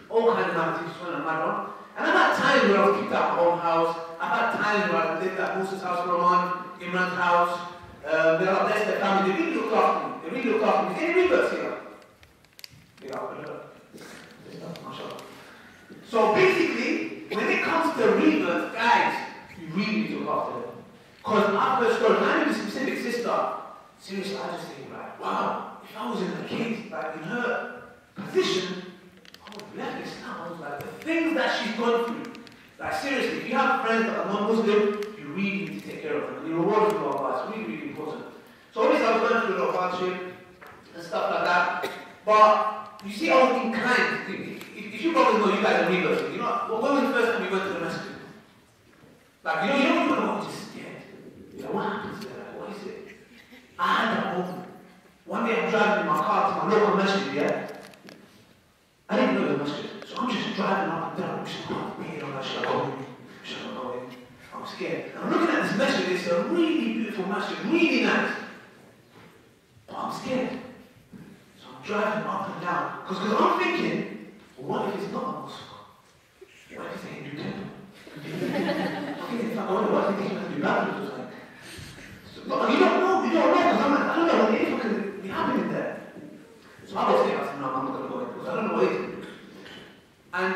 S3: all kinds of mad things, just went on mad. And I've had times where I was kicked out of my own house. I've had times where I lived at Musa's house for a month, Imran's house. They are blessed their family. They really looked after me. They really looked after me. Is there any rebirths here? So basically, when it comes to rebirth, guys, you really need to look after them. Because after a story, I knew the specific sister. Seriously, I just think like, wow, if I was in the case, like in her position, I would have left Islam. I was like, the things that she's gone through. Like seriously, if you have friends that are non-Muslim, you really need to take care of them. And the reward of Allah is really, really important. So obviously I was going through a lot of hardship and stuff like that. But you see, I was inclined. If you brothers know, you guys are rebirthing. You know, well, when was the first time you went to the masjid? Like, you know, you're just scared. You know, what happens there? Like, what is it? I had that moment. One day I'm driving in my car to my local masjid, yeah? I didn't know the masjid. So I'm just driving up and down. Should I go in? Should I go in? I'm scared. And I'm looking at this masjid. It's a really beautiful masjid, really nice. But I'm scared. So I'm driving up and down. Because I'm thinking, what if it's not a mosque? What if it's a Hindu temple? I'm thinking, if I go in, what if they have to do bathrooms or something? But you don't know, because I don't know what the info can be happening there. So I was thinking, I said, no, I'm not going to go in, because I don't know what it is. And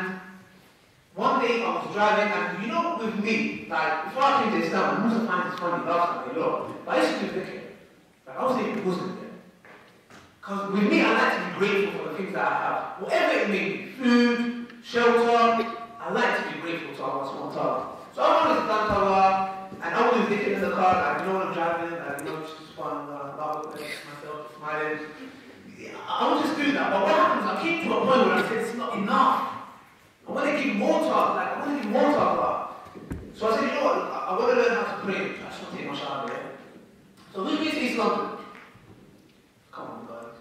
S3: one day I was driving, and you know, with me, like, before I came to Islam, Musa finds it funny last time, a lot. But I used to be thinking, like, I was thinking Muslim there. Because with me, I like to be grateful for the things that I have. Whatever it may be, food, shelter, I like to be grateful to Allah subhanahu wa ta'ala. So I always thank Allah. And I was thinking in the car, like, you know, when I'm driving, like, you know, just fun, myself, smiling. I would just do that. But what happens, I came to a point where I said, it's not enough. I want to give more to Allah. So I said, you know what, I want to learn how to pray. I just want to take my shower, yeah? So we went to East London. Come on, guys.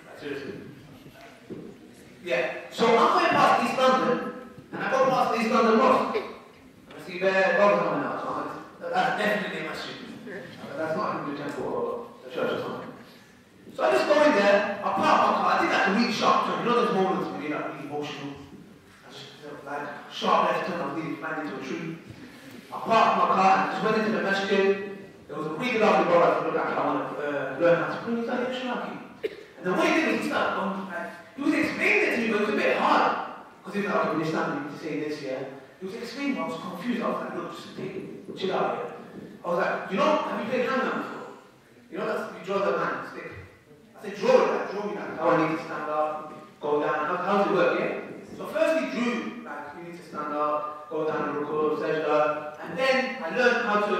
S3: Like, seriously. Yeah. So I'm going past East London, and I go past the East London Mosque. I see there, God coming out. So that's definitely my street. That's not a Hindu temple or a church or something. So I just go in there, I park my car, I did that really sharp turn. You know those moments when you're like really emotional? I just felt like sharp left turn, I was really flying into a tree. I parked my car and just went into the masjid. There was a really lovely brother who looked like I want to learn how to pray. He's like, yeah, Sharaki. And the way he did was he started going, like, he was explaining it to me, but it was a bit hard. Because he was like, okay, when you stand, you need to say this, yeah. He was explaining, I was confused. I was like, look, just chill out here. I was like, you know, have you played hangman before? You know, that's, you draw the man, stick. I said, draw it, like, draw me like, how I need to stand up, go down. How does it work, yeah? So first he drew, like, you need to stand up, go down, ruku, sajda. And then I learned how to,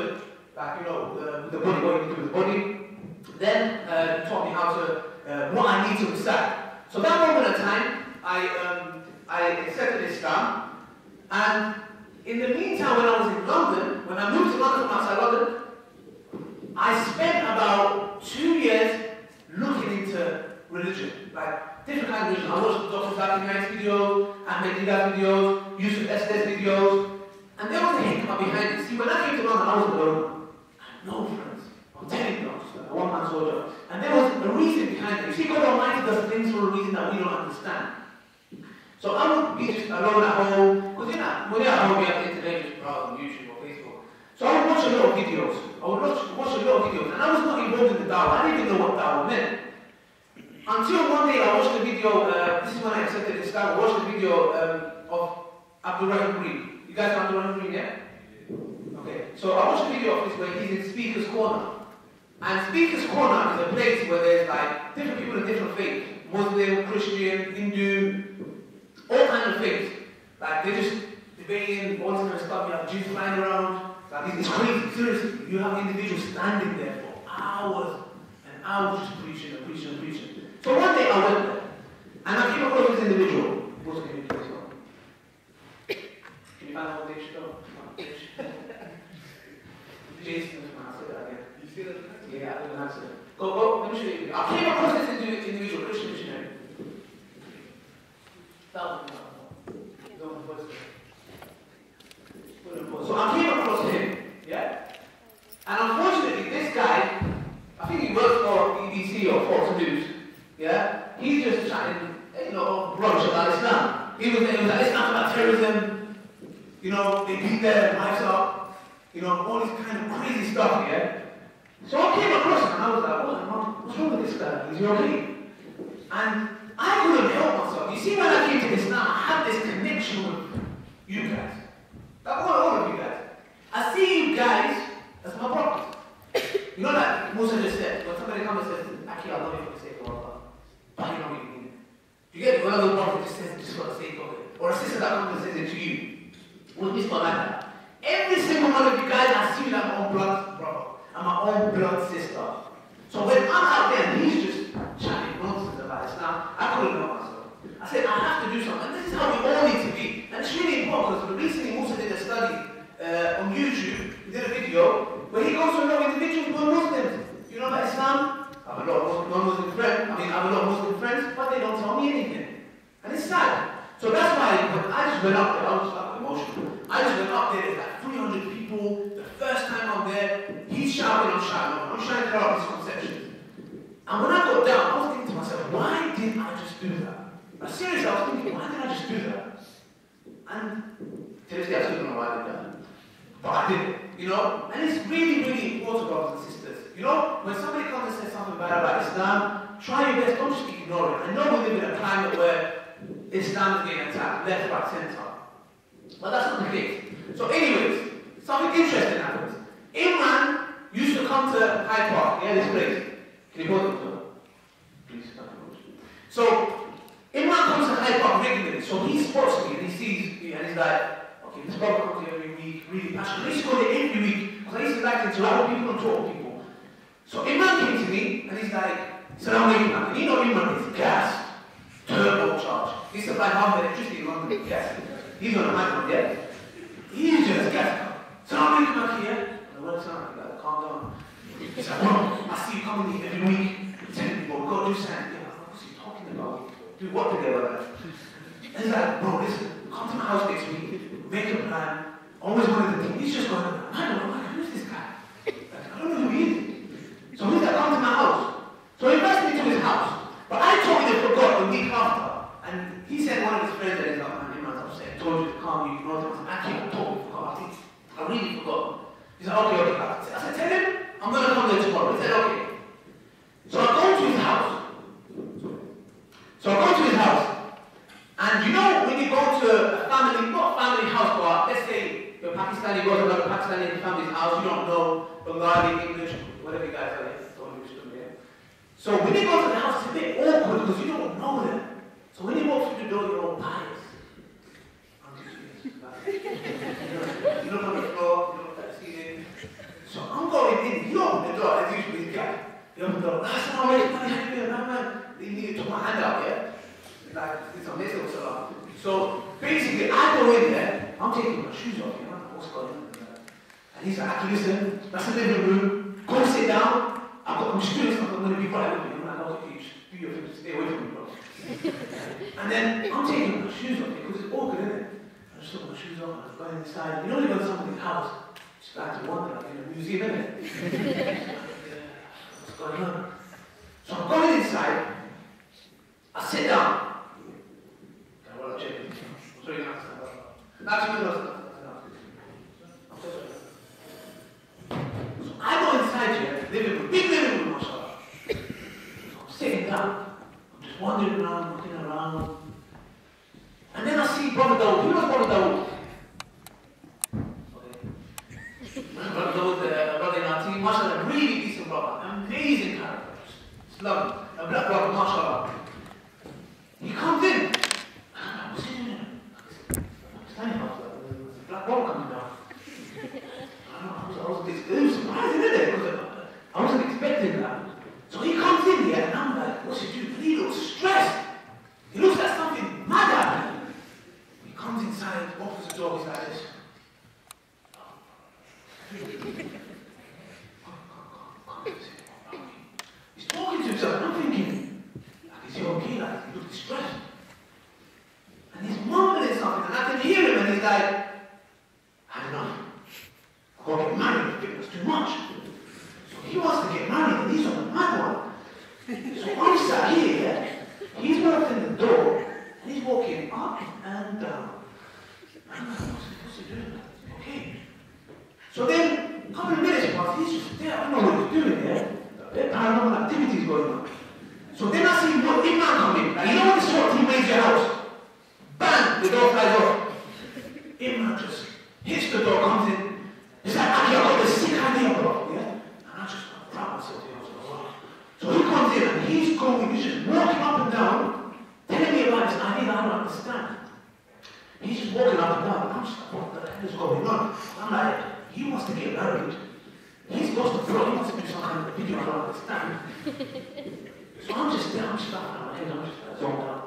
S3: like, you know, with the body, what you need to do with the body. Then he taught me how to, what I need to recite. So that moment of time, I accepted Islam. And in the meantime, when I was in London, when I moved to London from outside London, I spent about 2 years looking into religion, like different kinds of religion. I watched Dr. Zakir Naik's videos, Ahmed Dida's videos, Yusuf Estes videos, and there was a hikmah behind it. See, when I came to London, I was alone. I had no friends. I'm telling you, I was like a one-man soldier. And there was a reason behind it. You see, God Almighty does things for a reason that we don't understand. So I would be just alone at home, because you know, when you're at home, you have the internet, just browse on YouTube or Facebook. So I would watch a lot of videos. I would watch a lot of videos, and I was not involved in the dawah. I didn't even know what dawah meant. Until one day I watched a video, this is when I accepted Islam, I watched a video of Abdul Rahim Green. You guys know Abdul Rahim Green, yeah? Okay, so I watched a video of this where he's in Speaker's Corner. And Speaker's Corner is a place where there's like different people in different faiths. Muslim, Christian, Hindu, all kinds of things. Like they're just debating all this kind of stuff. You have Jews flying around. Like it's crazy. Seriously, you have individuals standing there for hours and hours just preaching and preaching and preaching. So one day I went there and I came across this individual. What's the name of this one? Can you find out what they should go? Jason, I said that again. You see that? Yeah, I didn't answer it. Go, let me show you. I came across this individual, Christian missionary. So I came across him, yeah? And unfortunately, this guy, I think he works for, he Fox News, yeah, he's just chatting, rubbish about Islam. He was like, Islam's about terrorism, they beat their wives up, all this kind of crazy stuff, yeah. So I came across him and I was like, what's wrong with this guy? Is he okay? And I couldn't help myself. You see, when I came to Islam, I had this connection with you guys. Like all of you guys. I see you guys as my brothers. You know that Musa just said, when somebody comes and says, Aki, I love you for the sake of Allah, but you don't really mean it. You get it? One of those brothers just says it just for the sake of it. Or a sister that comes and says it to you. Well, it's not like that. Every single one of you guys, I see you like my own blood brother and my own blood sister. So when I'm out there and he's just chatting nonsense about Islam, I couldn't help myself. I said, I have to do something. And this is how we all need to be. And it's really important because recently Musa did a study on YouTube. He did a video where he goes to a lot of individuals who are Muslims. You know about Islam? I have a lot of non-Muslim friends. I have a lot of Muslim friends, but they don't tell me anything. And it's sad. So that's why I just went up there. I was like emotional. I just went up there. There's like 300 people. The first time I'm there, he's shouting, I'm shouting. I'm trying to clear up misconceptions. And when I got down, I was thinking to myself, why didn't I just do that? Like, seriously, I was thinking, why didn't I just do that? And to this day, I still don't know why I did that. But I did it, And it's really, really important, brothers and sisters. When somebody comes and says something bad about Islam, try your best, don't just ignore it. I know we live in a climate where Islam is getting attacked, left, right, centre. But that's not the case. So anyways, something interesting happens. Imran used to come to Hyde Park, this place. Can you hold it? Please, So, Imran comes to Hyde Park regularly, so he spots me and he sees me and he's like, okay, this brother comes here every week, really passionate. I used to go there every week, because I used to like to interact with people and talk to people. So Imran came to me and he's like, Salam alaikum. And Imran is gas, turbocharged. He supplied half the electricity in London, gas. He's on a high one, yeah? He's just gas. Salam alaikum, here. And I went, calm down. He's like, bro, I see you coming here every week, telling people, we've got to do something. Yeah, what's he talking about? Do what together? And he's like, bro, listen, come to my house next week, make a plan. Always wanted to think, he's just going, I don't know, who's this guy? I don't know who he is. So he's like, come to my house. So he invites me to his house. But I totally forgot the week after. And he sent one of his friends that he's like, man, Imran's upset. I told you to calm you, I actually totally forgot. I really forgot. He's like, okay. I said, tell him, I'm going to come there tomorrow. He said, okay. So I go to his house. And when you go to a family, not family house, but let's say you're Pakistani, you go to another Pakistani family's house, you don't know Bengali, English, whatever you guys are, don't English to me. So when you go to the house, it's a bit awkward because you don't know them. So when you walk through the door, you're all pious. You don't know the floor, you don't know the ceiling. So I'm going in, you open the door, as usual, this guy. You open the door, assalamu alaikum, how you doing, man? They need to put my hand out, yeah? Like, it's a mess or so. So basically, I go in there, I'm taking my shoes off, what's going on? And he's like, Aki, listen, that's the living room, go sit down. I'm just doing something, I'm going to be quiet with you. I'm like, okay, just do your thing, stay away from me, bro. And then I'm taking my shoes off because it's awkward, isn't it? I just took my shoes off and I was going inside. You know, you go to somebody's house, just like to wonder, like in a museum, isn't it? What's going on? So I'm going inside, I sit down. I'm sorry, you're not stand up. Actually, no, I'm so sorry. So I go inside here, living room, big living room, mashallah. So I'm sitting down, I'm just wandering around, looking around. And then I see Brother Dawud. Who knows Brother Dawud? Okay. Brother Dawud, a brother in our team, mashallah, a really decent brother, amazing character. It's lovely. A black brother, mashallah. He comes in. What's he doing? Standing up, there's a black ball coming down. I was surprised, isn't it? I wasn't expecting that. So he comes in here and I'm like, what's he doing? He looks stressed. He looks like something mad happening. He comes inside, opens the door, he's like this. He's talking to himself and I'm thinking, is he okay? Like, he looks distressed. And he's mumbling something, and I can hear him, and he's like, I don't know. I've got to get married, I think that's too much. So he wants to get married, and he's on the mad one. So I'm sat here, he's walked in the door, and he's walking up and down. I'm like, what's he doing? Okay. So then, a couple of minutes passed, he's just there, I don't know what he's doing there. There are paranormal activities going on. So then I see one big man come in. Like, you know what the SWAT team made your house? Bang! The door flies off. Imran just hits the door, comes in. He's like, Aki, I got this sick idea, bro. Yeah? And I just proud myself here. I was like, wow. So he comes in and he's just walking up and down, telling me about this idea that I don't understand. He's just walking up and down. And I'm just like, what the hell is going on? I'm like, he wants to get married. He's lost the throat. He wants to do some kind of video I don't understand. So I'm just there, I'm just laughing out my head, I'm just like zoned out.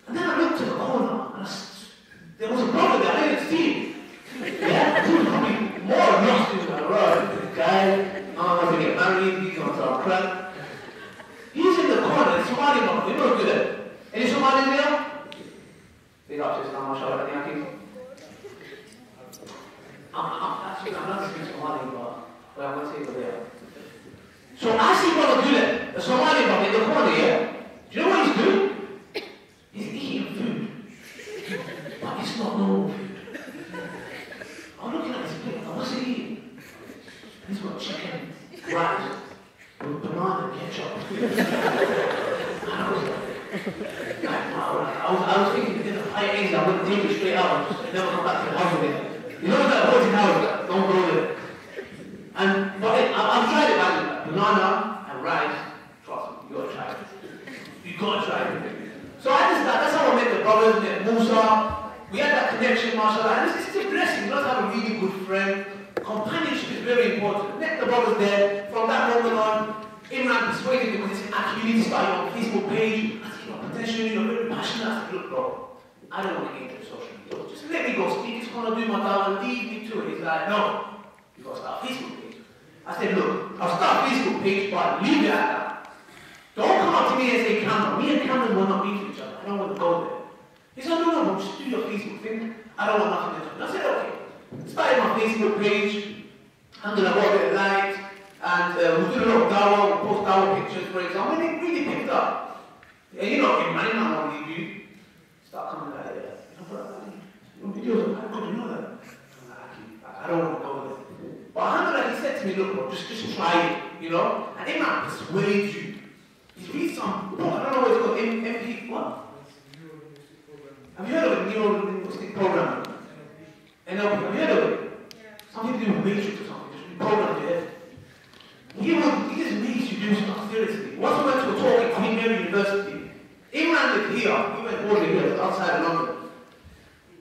S3: And then I looked to the corner, and there was a brother there, I didn't see him. Yeah, he was probably more lost. He was like, right, this guy, I want to get married, he's going to start crack. He's in the corner, it's Somali brother, you know what's good. Any Somalis there? Big up to Islam, mashallah, I'm not speaking Somali, but I'm going to say it there. So I see brother do that, a Somali brother in the corner, yeah? Do you know what he's doing? He's eating food. But it's not normal food. I'm looking at his plate, like, what's he eating? He's got chicken, rice, with banana and ketchup. And I was like, wow, I was thinking in the higher age, I wouldn't take it straight out and just never come back to the house again. You know that haunted house, don't go there. But I've tried it, like banana and rice. Trust me, you gotta try it. You gotta try it. So that's how I met the brothers, met Musa. We had that connection, mashallah. And it's a blessing. You know, to have a really good friend. Companionship is very important. Met the brothers there. From that moment on, Imran persuaded me because he said, actually, you need to start your own Facebook page. I said, you know, potentially, you're very passionate. I said, look, bro, I don't want to get into social media. Just let me go speak. It's going to do my dawah. Leave me to it. He's like, no, you got to start a Facebook page. I said, look, I'll start a Facebook page, but leave it at that. Don't come up to me and say, Cameron. Me and Cameron will not meet each other. I don't want to go there. He said, no, just do your Facebook thing. I don't want nothing to do. I said, okay. Started my Facebook page. I'm going to go there light. And we'll do a lot of dawah, we'll post dawah pictures, for example. And it really picked up. And you know, in money, man, I want to leave you. Start coming like that. Your videos are quite good, you know that. I'm like, I don't want to go there. But alhamdulillah, he said to me, look, bro, just try it, you know? And it might persuade you. He reads some book, I don't know what it's called, MP, what? Have you heard of it? Neuro-linguistic programming? NLP, have you heard of it? Something to do with matrix or something, just reprogram your head. He just makes you do stuff seriously. Once I went to a talk at Queen Mary University, Imran lived here, he went all the way here, outside of London.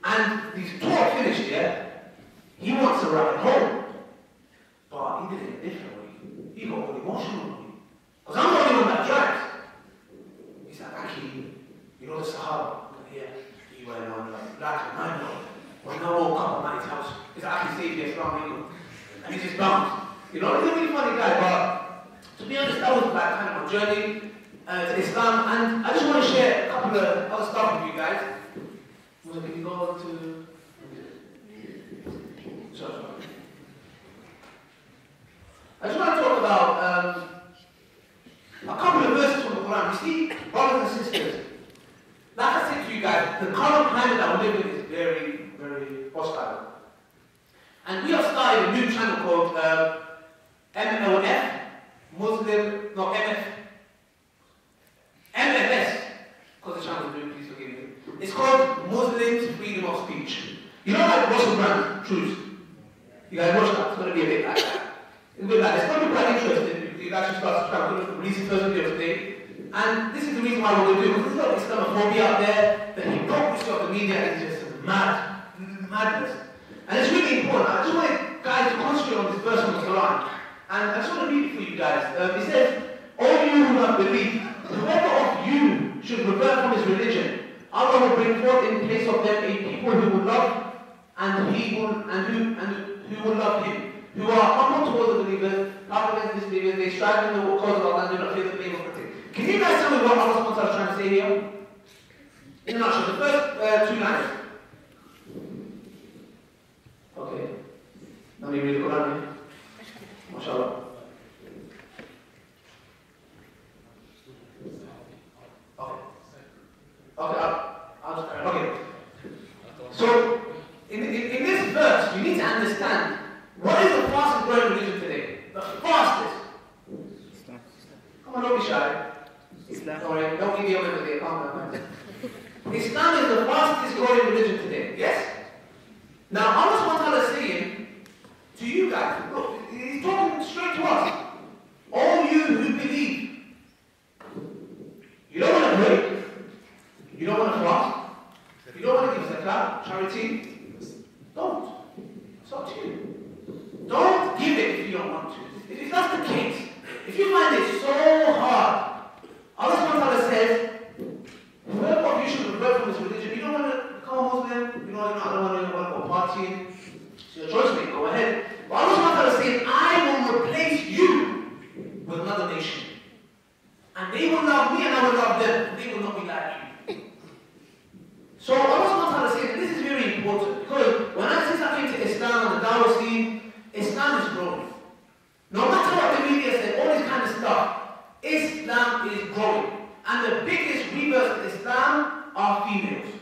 S3: And this talk finished, yeah? He wants to ride home. But he did it in a different way. He got all emotional on me. Because I'm the only one that drives. He's like, Aki, you know the Sahaba? Yeah. He went on like, black and I know. When I woke up at Manny's house, he's like, Aki saved me, and he just bounced. You know, he's a really funny guy, but to be honest, that was like kind of my journey to Islam. And I just want to share a couple of other stuff with you guys. Can you go to... Sorry. I just want to talk about a couple of verses from the Quran. You see, brothers and sisters, like I said to you guys, the current climate that we live in is very, very hostile. And we have started a new channel called MMF, MFS, because the channel is new, please forgive me. It's called Muslims Freedom of Speech. You know like Russell Brand, Truth? You guys watch that, it's going to be a bit like that. It's going to be quite interesting. You guys should start subscribing. We're going to release the first video today. And this is the reason why we're going to do it, because there's a lot of Islamophobia out there. The hypocrisy of the media is just madness. And it's really important. I just want guys to concentrate on this verse from the Quran. And I just want to read it for you guys. It says, all you who have believed, whoever of you should revert from his religion, Allah will bring forth in place of them a people who will love and who will love him, who are humble towards the believers, not against disbelievers, they strive in the cause of Allah and do not fear the blame of critics. Can you guys tell me what Allah is trying to say here? In a nutshell, the first two lines. Okay. Let me read the Quran here. MashaAllah. Oh, don't be shy. Don't worry, don't give me a minute there, calm down, man. Islam is the fastest growing religion today, yes? Now, Allah SWT is saying to you guys, look, He's talking straight to us. All you who believe, you don't want to pray, you don't want to fast, you don't want to give zakat, charity, don't. It's up to you. Don't give it if you don't want to. If that's the case, if you find it so hard, Allah SWT says, whoever of you should revert from this religion, you don't want to become a Muslim, you know, I don't want to go partying, it's your choice, mate, go ahead. But Allah SWT says, I will replace you with another nation. And they will love me and I will love them. They will not be like you. So Allah SWT says, this is very important, because since I came to Islam and the Dawah scene, Islam is growing. No matter what the media said, all this kind of stuff, Islam is growing. And the biggest reverse of Islam are females.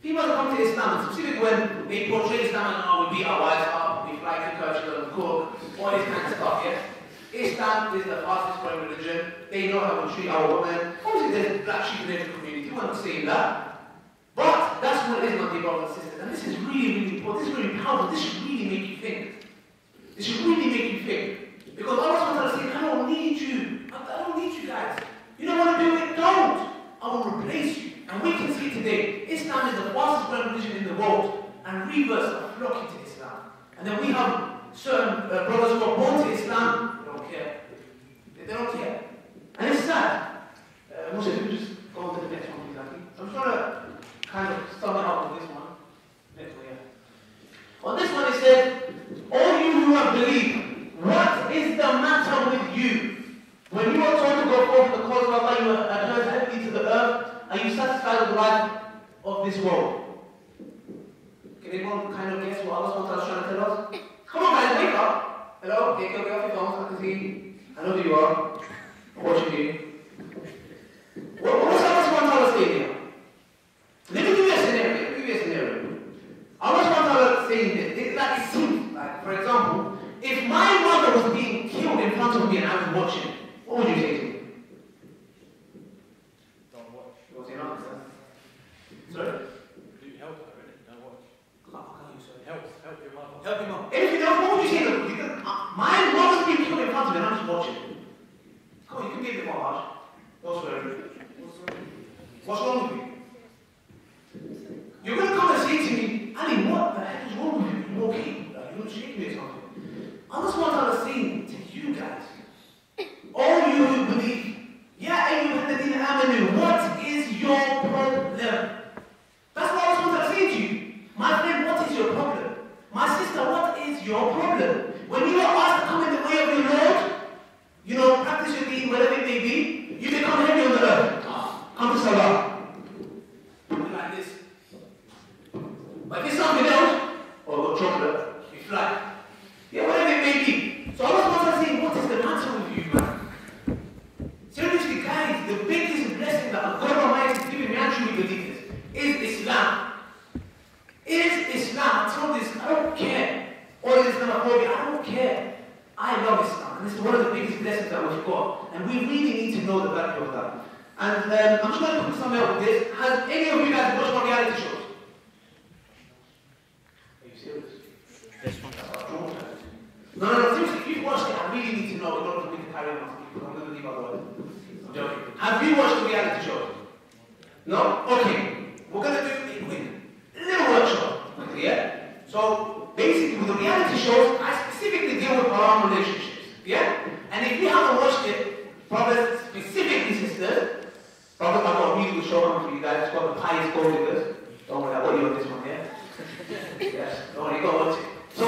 S3: Females come to Islam, and specifically when they portray Islam and oh, we beat our wives up, we fly to church, and cook, all this kind of stuff, yes? Islam is the fastest growing religion. They know how to treat our women. Obviously there's black sheep in every community, we're not saying that. But that's what it is, my dear brothers and sisters. And this is really, really important, this is really powerful, this should really make you think. This should really make you think. Because Allah SWT is saying, I don't need you. I don't need you guys. You don't want to do it? Don't. I will replace you. And we can see today, Islam is the fastest growing religion in the world. And reverse are flocking to Islam. And then we have certain brothers who are born to Islam, they don't care. They don't care. And it's sad. Moshe, if you just go on to the next one, please, Aki. I'm trying to kind of sum it up with this one. Next one, yeah. On this one it said, all you who have believed, what is the matter with you? When you are told to go forth in the cause of Allah, you are turned heavily to the earth, are you satisfied with the life of this world? Can anyone kind of guess what Allah is trying to tell us? Come on guys, wake up! Hello? Get off your phones, I can see. I know who you are. I'm watching you. What's Allah saying here? Let me give you a scenario. Allah saying this. It seems like, for example, if my mother was being killed in front of me and I was watching, what would you say to me?
S2: Don't watch.
S3: What's your answer? Sorry?
S2: You help her, really. Don't watch.
S3: How you say?
S2: Help your mother.
S3: Help your mom. Anything else? What would you say to them? My mother's being killed in front of me and I'm just watching. Come on, you can be a bit more harsh. Don't swear. What's wrong with you? You're going to come and say to me, Ali, what the heck is wrong with you? You're okay. You're not shaking me or something. Allah SWT is saying to you guys, all you who believe, Ya ayyuhalladhina amanu, what is your problem? That's what Allah SWT is saying to you. My friend, what is your problem? My sister, what is your problem? When you are asked to come in the way of your Lord, you know, practice your deen, whatever it may be, you become heavy on the earth. Come to Salah. Like this. But if it's something else, or chocolate, you fly. Yeah, whatever it may be. So Allah is saying, what is the matter with you, man? Seriously, guys, the biggest blessing that God Almighty is giving me, I truly believe this, is Islam. It is Islam. I told this, I don't care. All this Islamophobia, I don't care. I love Islam. And this is one of the biggest blessings that we've got. And we really need to know the value of that. And I'm just going to put something up with this. Has any of you guys watched my reality shows? Are you serious?
S4: This one.
S3: No, seriously, if you've watched it, I really need to know in order for me to carry on because I'm going to leave otherwise. I'm joking. Have you watched the reality shows? No? Okay. We're going to do a quick little workshop. Yeah? So, basically, with the reality shows, I specifically deal with haram relationships. Yeah? And if you haven't watched it, brothers, specifically sisters, brothers, I've got a really good show on for you guys. It's called The Pious Gold Diggers. Don't worry, I got you on this one, yeah? Yes, don't worry, go watch it. So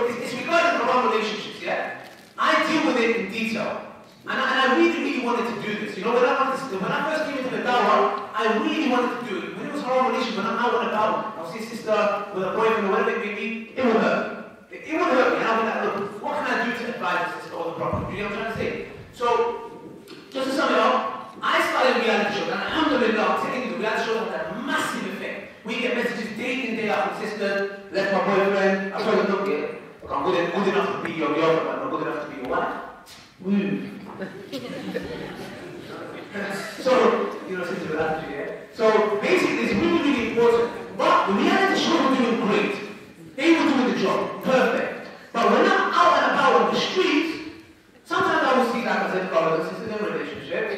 S3: it's regarding haram relationships, yeah? I deal with it in detail. And I really, really wanted to do this. You know, when I first came into the Dawah, I really wanted to do it. When it was haram relationship, when I'm out and about, I'll see a sister with a boyfriend or whatever it may be, it will hurt. It would hurt me. And I'll be like, look, what can I do to advise the sister or the prophet? You know what I'm trying to say? So, just to sum it up, I started reality shows, and alhamdulillah, I'm telling you, the reality shows have had a massive effect. We get messages day in, day out from sisters, left my boyfriend, I told them, look here, look, I'm good enough to be your girlfriend, but I'm not good enough to be your wife. Woo. So, you know, since you're laughing, yeah? So, basically, it's really, really important. But the reality show were doing great. They were doing the job. Perfect. But when I'm out and about on the streets, sometimes I would see, like I said, brothers and sisters in relationships,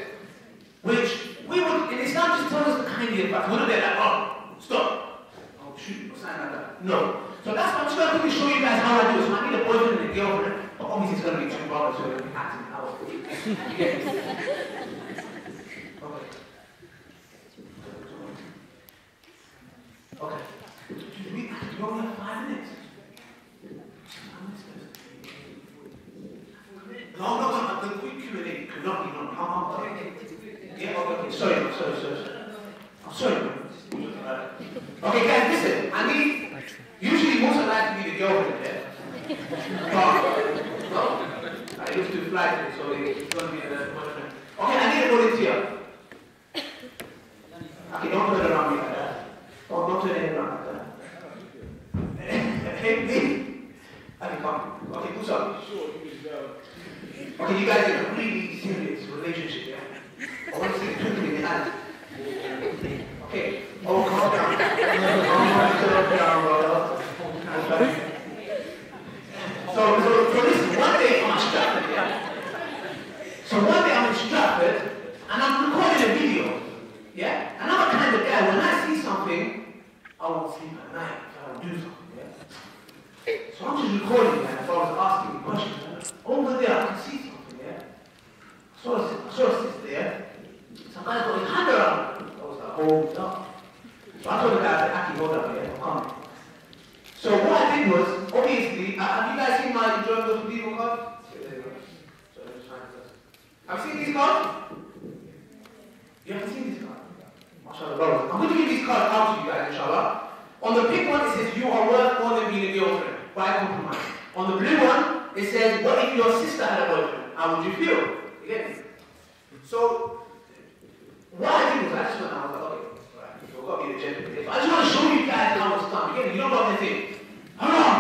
S3: which we would, in Islam, just tell us the kind of advice. We wouldn't be like, oh, stop. Oh, shoot, or something like that. No. So that's why I'm just going to quickly show you guys how I do it. So I need a boyfriend and a girlfriend, but obviously it's going to be two brothers, so they'll be acting out. You get it? Okay. You only have 5 minutes. No, the quick Q&A cannot be done. How yeah, okay. Sorry. I'm sorry. Okay, guys, listen. I need, usually most of like to be the girlfriend there. But, no. I used to fly to it, so it's going to be the boyfriend. Okay, I need a volunteer. Okay, don't turn around me like that. Don't turn it around like that. Hey, me. Okay, come. Okay, do something. Okay, you guys are in a really serious relationship, yeah? I want to see the twinkle in your eyes. Okay. Oh, calm down. Calm down, brother. So listen, one day I'm in Stratford, yeah? So one day I'm in Stratford, and I'm recording a video, yeah? And I'm a kind of guy, when I see something, I won't sleep at night if I don't do something, yeah? So I'm just recording, man, if I was asking questions. Over there, I can see something, yeah? I saw a sister, yeah? Some guy got his hand around me. I was like, hold up. So I told the guy, I can hold up, yeah, I'm coming. So what I did was, obviously, have you guys seen my enjoying those video cards? Have you seen these cards? You haven't seen these cards? MashaAllah. I'm going to give these cards out to you guys, inshallah. On the pink one, it says, you are worth more than being a girlfriend. Why compromise? On the blue one, it says, what if your sister had a boyfriend? How would you feel? You get it? So, what I did was, I just went out, I was like, okay, right, so I've got to be the gentleman. I just want to show you guys how it's done. You get it? You don't got to think, haram.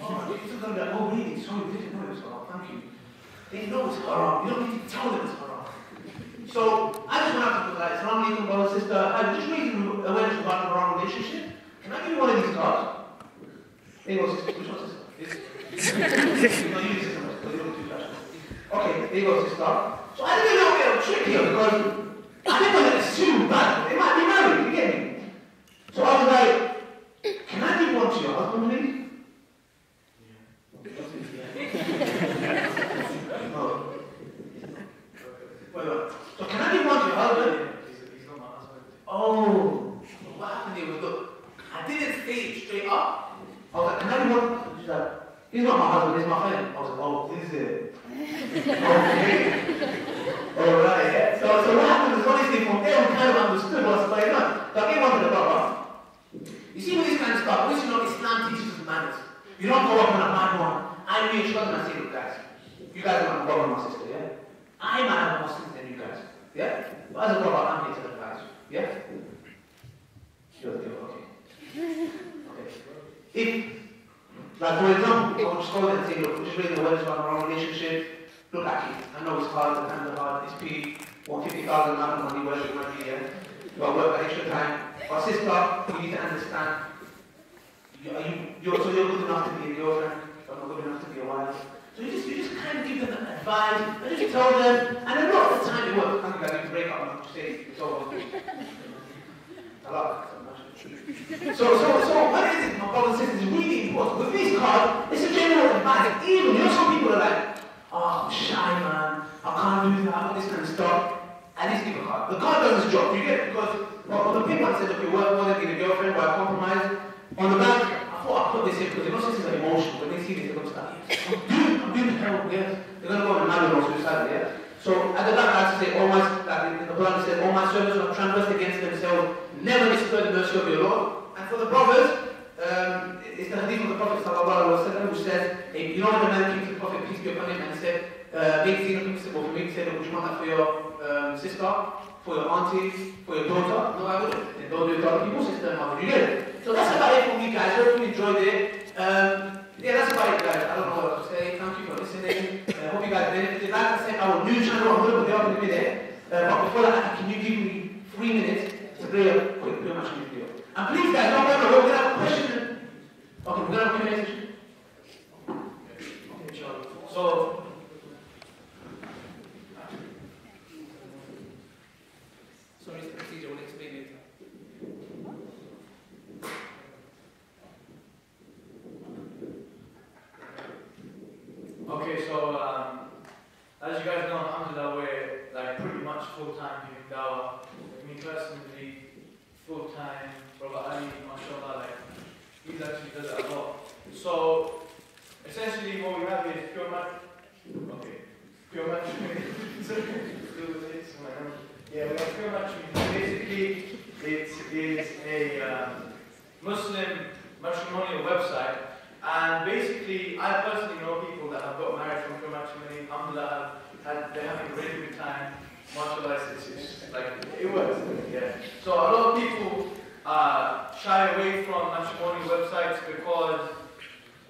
S3: Oh, you're still going to be like, oh, really? Sorry, we didn't know it was haram. Thank you. They know it's haram. You don't need to tell them it's haram. So, I just went out to like, Assalamu alaikum, brother, sister. I'm just raising awareness about the wrong relationship. Can I give you one of these cards? There you go, sister. Which one, sister? No, you sister, because you look too flashy. Okay, there you go, sister. So I did a little bit of trick here because I didn't want to assume that they might be married, you get me? So I was like, can I give one to your husband, please? No. Wait. So can I give one to your husband? He's not my husband. Oh. So what happened here was, look, I didn't say it straight up. I was like, can I give one? She's like, he's not my husband, he's my friend. I was like, oh, this is it. Okay. Alright, yeah. So what happened was, honestly, from there we kind of understood what's going on. So I gave one to the brother. You see with this kind of stuff, once you know Islam teaches us manners. You don't go up on a bad one. I reassure them and say, look guys, you guys are my brother and my sister, yeah? I might have more sense than you guys, yeah? But as a brother, I'm here to advise you, yeah? Sure, okay. Okay. If, like for example, I would just go there and say, look, we're just raising awareness about our own relationship. Look at it. I know it's hard, the times are hard, it's peak, 150,000 amount of money, where's your money, yeah? You got to work that extra time. But sister, you need to understand, you're good enough to be a girlfriend, but not good enough to be a wife. So you just kind of give them advice, and just tell them, and a lot of the time it works. Thank you guys, you can break up and just say it's over. I love it so much. So what is it, my brothers and sisters, is really important. With this card, it's a general advice. Even, you know, some people are like, oh, I'm shy, man, I can't do that, I got this kind of stuff. At least give a card. The card does its job, you get it? Because on the pink one it says, okay, work more than being a girlfriend, why compromise? On the back, I thought I put this in because you know sisters are emotional. When they see this, they're going to start, yes, I'm doing the help, yes. They're going to go on a mad or suicidal, yeah? So at the back I have to say, all my, like in the Quran it says, all my servants are transgressed against themselves, never destroy the mercy of your Lord. And for the brothers, it's the hadith of the Prophet ﷺ, which says, you know when the man came to the Prophet, peace be upon him, and he said, make zina permissible for me to say, would you want that for your sister, for your auntie, for your daughter? No, I wouldn't. Then don't do it to other people's sister and mother. You get it? So that's about it for me, guys. I hope you enjoyed it. Yeah, that's about it, guys. I don't know what to say. Thank you for listening. I hope you guys benefited. Like I said, our new channel, I'm going to put it up in a minute. But before that, can you give me 3 minutes to play a quick pretty much video? And please, guys, don't remember, we're going to have a question. Okay, we're going to have a Q&A session. Okay, sure. So, sorry, it's the procedure. We'll explain later.
S2: Okay, so as you guys know, alhamdulillah, we're like pretty much full-time doing dawah. Me personally, full-time, Brother Ali, mashallah, like he actually does it a lot. So essentially what we have is pure matrimony. Yeah, we have pure matrimony. Basically, it is a Muslim matrimonial website. And basically, I personally know people that have got married from pure matrimony. Alhamdulillah, they're having a really good time. Mashallah, it's like, it works. Yeah. So a lot of people shy away from matrimonial websites because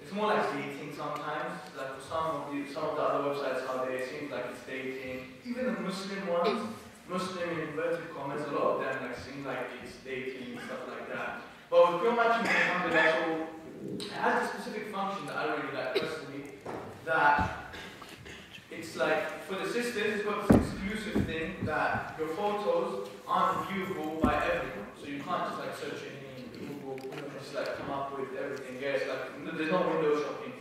S2: it's more like dating sometimes. Like for some of the other websites out there, it seems like it's dating. Even the Muslim ones, Muslim in inverted commas, a lot of them like seem like it's dating and stuff like that. But with pure matrimony, alhamdulillah, it has a specific function that I really like personally, that it's like, for the sisters, it's got this exclusive thing that your photos aren't viewable by everyone. So you can't just like search in Google and just like come up with everything. Yeah, it's like, there's no window shopping.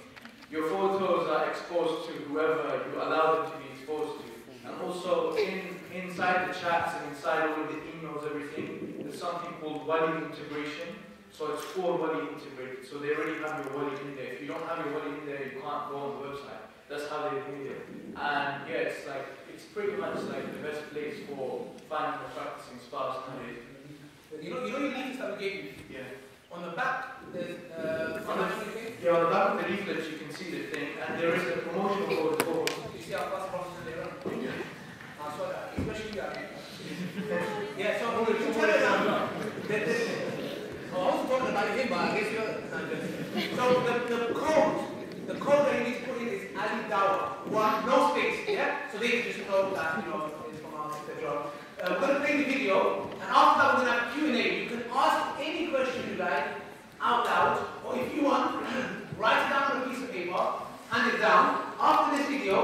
S2: Your photos are exposed to whoever you allow them to be exposed to. And also inside the chats and inside all of the emails, everything, there's something called wali integration. So it's all wali integrated. So they already have your wali in there. If you don't have your wali in there, you can't go on the website. That's how they do it. And yeah, it's like, it's pretty much like the best place for finding a practicing spouse nowadays.
S3: You know your leaflets that we gave you?
S2: Yeah.
S3: On the back, there's financial thing?
S2: Yeah, on the back of the leaflets you can see the thing, and there is a promotional code as well.
S3: You see how fast promises they run?
S2: Yeah.
S3: I saw that, especially that. Yeah, so you tell us now. I was talking about him, but I guess you're so the code that you need to put in is Ali Dawah. One, no space, yeah? So they just know that, you know, it's from us, etc. We're going to play the video, and after that we're going to have Q&A. You can ask any question you like out loud, or if you want, write it down on a piece of paper, hand it down. After this video,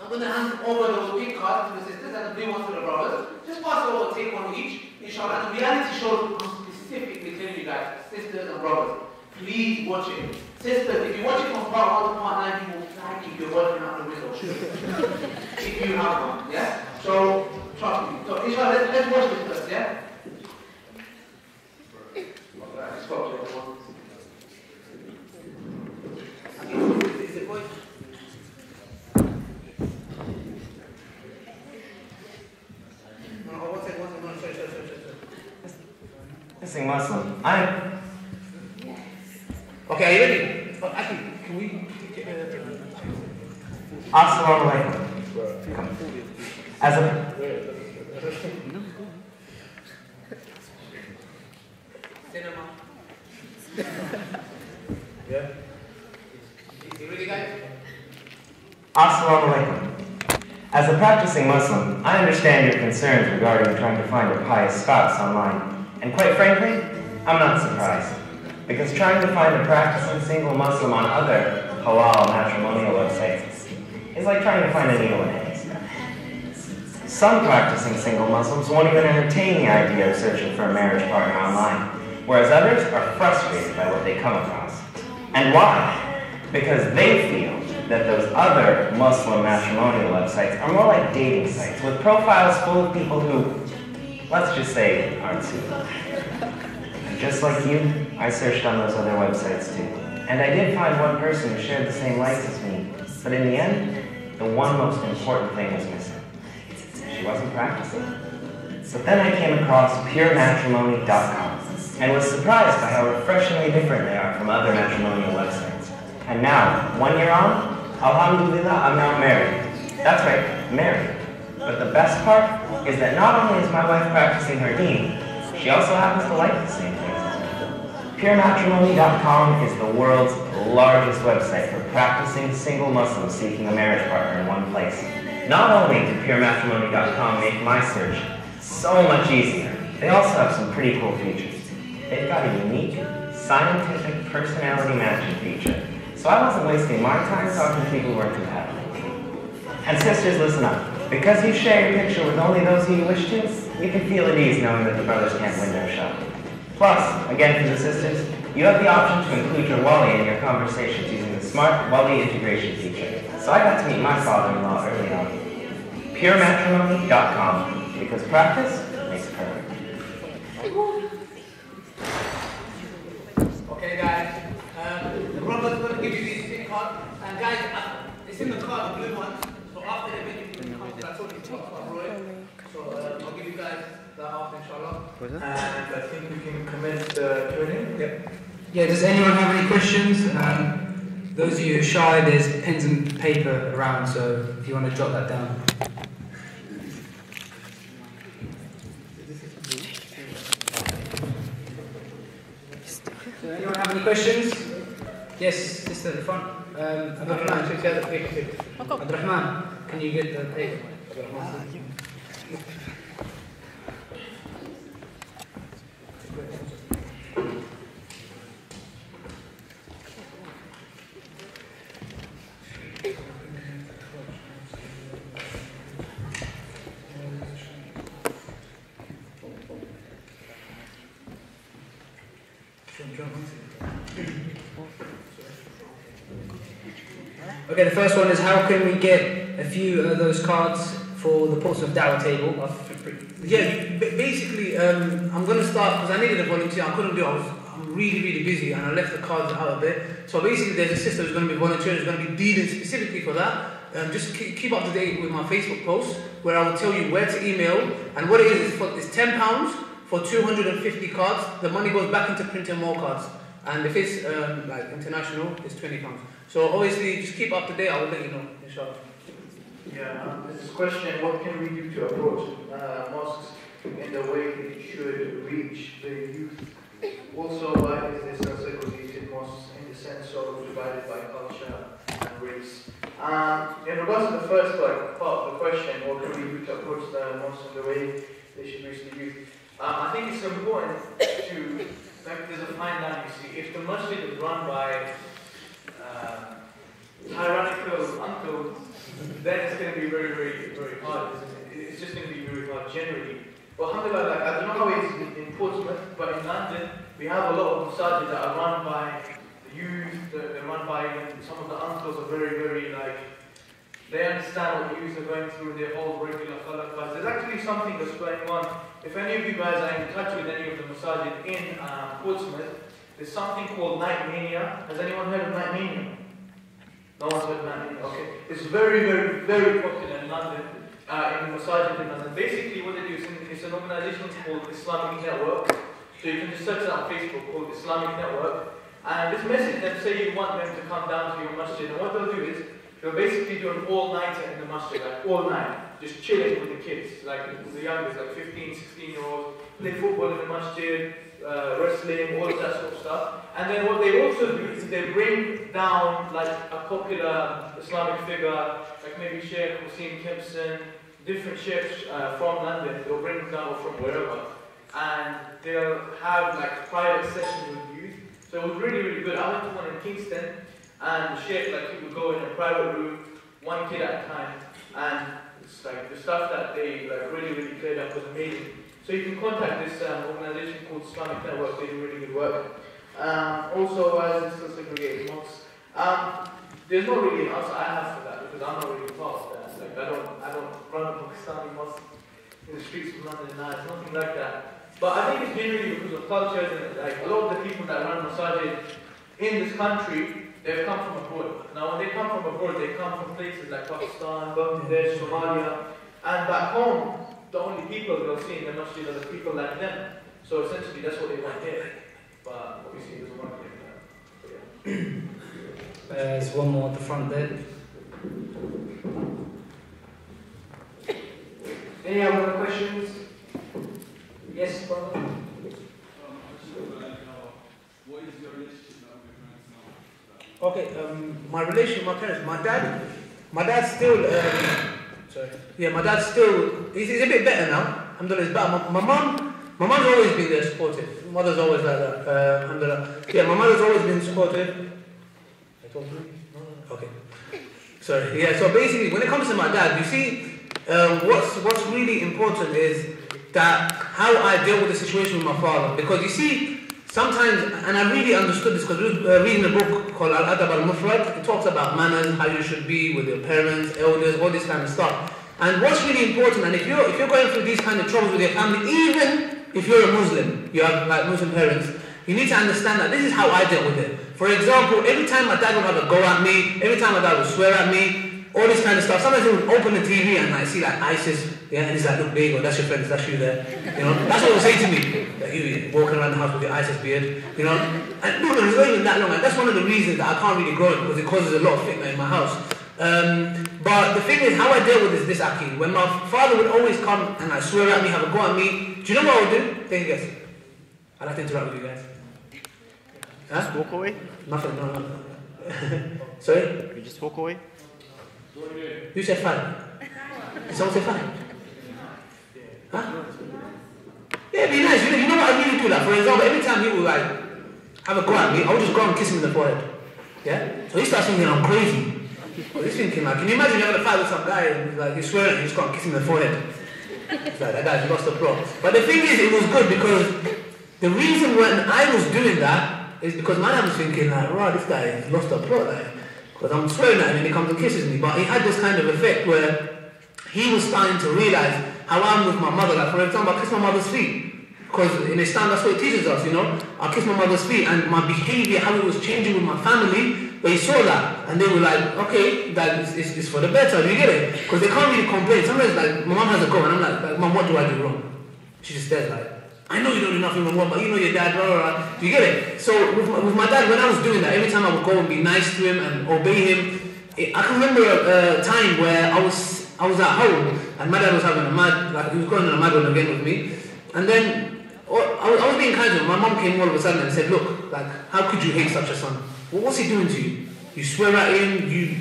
S3: I'm going to hand over those pink cards to the sisters and the blue ones to the brothers. Just pass it over, take one each, inshallah. And the reality show specifically telling you guys, sisters and brothers, please watch it. Sisters, if you watch it from part 1 to part 9, you will flag if you're working out the window. If you have one, yeah? So, trust me. So, inshallah, let's watch this first, yeah? Alright, stop it, everyone. Is it voice?
S5: Missing Muslim. I'm.
S3: Okay, are you ready? Oh, actually, can we
S5: Assalamu alaikum. As a.
S3: Cinema.
S2: Yeah.
S3: You ready, guys?
S5: Assalamu alaikum. As a practicing Muslim, I understand your concerns regarding trying to find a pious spouse online. And quite frankly, I'm not surprised. Because trying to find a practicing single Muslim on other halal matrimonial websites is like trying to find a needle in a haystack. Some practicing single Muslims won't even entertain the idea of searching for a marriage partner online, whereas others are frustrated by what they come across. And why? Because they feel that those other Muslim matrimonial websites are more like dating sites with profiles full of people who, let's just say, aren't suitable. Just like you, I searched on those other websites too. And I did find one person who shared the same likes as me. But in the end, the one most important thing was missing. She wasn't practicing. But then I came across purematrimony.com and was surprised by how refreshingly different they are from other matrimonial websites. And now, 1 year on, alhamdulillah, I'm now married. That's right, married. But the best part is that not only is my wife practicing her deen, she also happens to like the same things as me. PureMatrimony.com is the world's the largest website for practicing single Muslims seeking a marriage partner in one place. Not only did purematrimony.com make my search so much easier, they also have some pretty cool features. They've got a unique, scientific personality matching feature, so I wasn't wasting my time talking to people who weren't compatible. And sisters, listen up. Because you share your picture with only those who you wish to, you can feel at ease knowing that the brothers can't window shop. Plus, again for the sisters, you have the option to include your Wali in your conversations using the smart Wali integration feature. So I got to meet my father-in-law early on. PureMatrimony.com, because practice makes perfect.
S3: Okay, guys. The brother's going to give you these SIM cards. And guys, it's in the card, the blue one. So after the video, you can come to that sort of So I'll give you guys that after, inshallah.
S2: And I think we can commence the Q&A.
S1: Yep. Yeah, does anyone have any questions? Those of you who are shy, there's pens and paper around, so if you want to jot that down. So anyone have any questions? Yes, sister at the front. Abdurrahman, can you get the paper? Okay, the first one is how can we get a few of those cards for the Portsmouth Dawah table?
S3: Yeah, basically, I'm going to start because I needed a volunteer. I couldn't do it. I'm really busy and I left the cards out a bit. So basically, there's a sister who's going to be volunteering, who's going to be dealing specifically for that. Just keep up to date with my Facebook posts where I will tell you where to email and what it is. It's £10 for 250 cards. The money goes back into printing more cards. And if it's like international, it's £20. So obviously, just keep up to date. I will let you know, inshallah.
S2: Yeah, this is a question, what can we do to approach mosques in the way it should reach the youth? Also, why is this a segregated mosque in the sense of divided by culture and race? In regards to the first part of the question, what can we do to approach the mosques in the way they should reach the youth? I think it's important to, like, there's a fine line, you see. If the masjid is run by tyrannical uncles, then it's going to be very hard, isn't it? It's just going to be very hard generally. But alhamdulillah, like, I don't know how it is in Portsmouth, but in London, we have a lot of masajid that are run by the youth, they're run by some of the uncles are very like, they understand what the youth are going through, they hold regular khalaq class. There's actually something that's going on. If any of you guys are in touch with any of the masajid in Portsmouth, there's something called Night Mania. Has anyone heard of Night Mania? No one's heard of Night Mania, okay. It's very popular in London, in the masajid in London. Basically what they do is it's an organization called Islamic Network. So you can just search it on Facebook called Islamic Network. And this message, let's say you want them to come down to your masjid, and what they'll do is, they'll basically do an all-nighter in the masjid, like all night, just chilling with the kids, like the youngest, like 15, 16-year-olds, play football in the masjid, wrestling, all of that sort of stuff. And then what they also do is they bring down like a popular Islamic figure, like maybe Sheikh Hussein Kempson, different sheikhs from London, they'll bring them down or from wherever. And they'll have like private sessions with youth. So it was really good. I went to one in Kingston, and the sheikh, like, he would go in a private room, one kid at a time, and it's like the stuff that they like really cleared up was amazing. So you can contact this organization called Islamic Network. They do really good work. Also, why is it still segregated mosques? There's not really an answer I have for that because I'm not really part of that. Like, I don't run a Pakistani mosque in the streets of London now. It's nothing like that. But I think it's generally because of cultures and like a lot of the people that run masajid in this country, they've come from abroad. Now when they come from abroad, they come from places like Pakistan, Bangladesh, Somalia, and back home, the only people they'll see in the masjid are the people like them. So essentially that's what they want here. But obviously it doesn't work like that. So, yeah.
S1: There's one more at the front there. Any other questions? Yes, brother?
S6: What is your relationship now with your parents now?
S3: Okay, my relationship with my parents. My dad's still, sorry. Yeah, my dad's still, he's a bit better now. Alhamdulillah, he's better. My mum's always been there supportive. My mother's always like that. Alhamdulillah. Yeah, my mother's always been supportive. I told you? Okay. Sorry. Yeah, so basically, when it comes to my dad, you see, what's really important is that how I deal with the situation with my father. Because you see, sometimes, and I really understood this because we were reading a book called Al-Adab al-Mufrad. It talks about manners, how you should be with your parents, elders, all this kind of stuff. And what's really important, and if you're going through these kind of troubles with your family, even if you're a Muslim, you have like Muslim parents, you need to understand that this is how I dealt with it. For example, every time my dad would have a go at me, every time my dad would swear at me, all this kind of stuff. Sometimes he would open the TV and I see like ISIS, yeah, and he's like, look, there you go, that's your friends, that's you there. You know, that's what he would say to me. That you walking around the house with your ISIS beard, you know. And no, it's not even that long. And that's one of the reasons that I can't really grow it, because it causes a lot of fitna in my house. But the thing is, how I deal with this Aki, when my father would always come and like swear at me, have a go at me, do you know what I would do? Take a guess. I'd have to interact with you guys. Huh?
S6: Just walk away?
S3: Nothing, no. Sorry?
S6: You just walk away?
S3: Who said fine? Did someone say fine? Huh? Yeah, it'd be nice. You know what I really do? Like, for example, every time he would like have a go at me, I would just go and kiss him in the forehead. Yeah? So he starts thinking I'm crazy. Or he's thinking like, can you imagine you having a fight with some guy and he's like, he's swearing and you just go and kiss him in the forehead? It's like, that guy's lost the plot. But the thing is, it was good because the reason when I was doing that is because my dad was thinking like, right, this guy has lost the plot, like, because I'm swearing at him and he comes and kisses me. But he had this kind of effect where he was starting to realise how I'm with my mother. Like, for example, I kiss my mother's feet. Because in Islam, that's what it teaches us, you know. I kiss my mother's feet and my behaviour, how it was changing with my family, they saw that. And they were like, okay, that is for the better, do you get it? Because they can't really complain. Sometimes, like, my mum has a go and I'm like, Mum, what do I do wrong? She just says, like, I know you don't do nothing wrong, but you know your dad, blah, blah, blah. Do you get it? So with my dad, when I was doing that, every time I would go and be nice to him and obey him, I can remember a time where I was at home and my dad was having a mad, like he was going on a mad one again with me. And then I was being kind to him. My mum came all of a sudden and said, look, like, how could you hate such a son? Well, what's he doing to you? You swear at him, you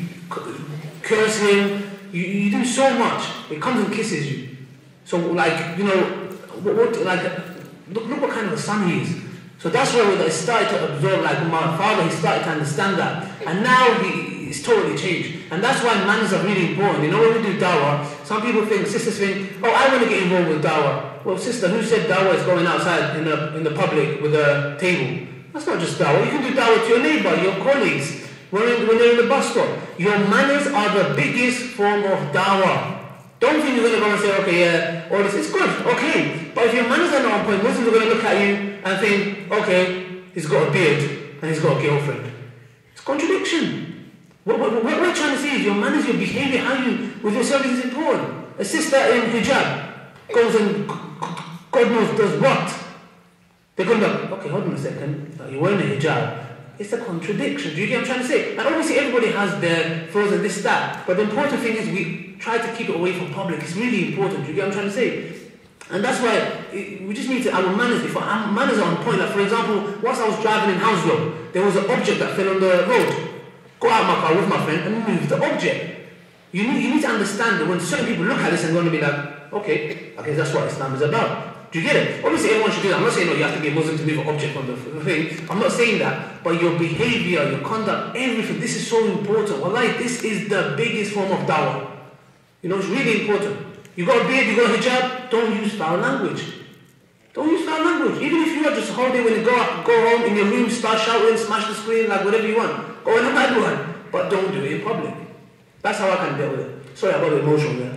S3: curse him, you do so much. He comes and kisses you. So, like, you know, look what kind of a son he is. So that's where I started to absorb, like my father, he started to understand that. And now he's totally changed. And that's why manners are really important. You know, when we do dawah, some people think, sisters think, oh, I want to get involved with dawah. Well, sister, who said dawah is going outside in the public with a table? That's not just dawah. You can do dawah to your neighbour, your colleagues, when they're in the bus stop. Your manners are the biggest form of dawah. Don't think you're going to go and say, okay, yeah, all this is good, okay. But if your manners are not on point, Muslims are going to look at you and think, okay, he's got a beard and he's got a girlfriend. It's contradiction. What we're trying to say is your manners, your behaviour, how you with yourself is important. A sister in hijab goes and God knows does what? They're going to go, okay, hold on a second, you're wearing a hijab. It's a contradiction. Do you get what I'm trying to say? And obviously everybody has their flaws and this, that. But the important thing is we try to keep it away from public. It's really important. Do you get what I'm trying to say? And that's why we just need to, our manners, if our manners are on point. Like for example, once I was driving in Hounslow, there was an object that fell on the road. Go out of my car with my friend and move the object. You need to understand that when certain people look at this and going to be like, okay, I guess that's what Islam is about. Do you get it? Obviously everyone should do that. I'm not saying, no, you have to be a Muslim to move an object from the thing. I'm not saying that. But your behaviour, your conduct, everything, this is so important. Wallahi, this is the biggest form of dawah. You know, it's really important. You got a beard, you got a hijab, don't use foul language. Don't use foul language. Even if you are just holding when you go home in your room, start shouting, smash the screen, like whatever you want. Go on a mad one. But don't do it in public. That's how I can deal with it. Sorry, I got emotional there.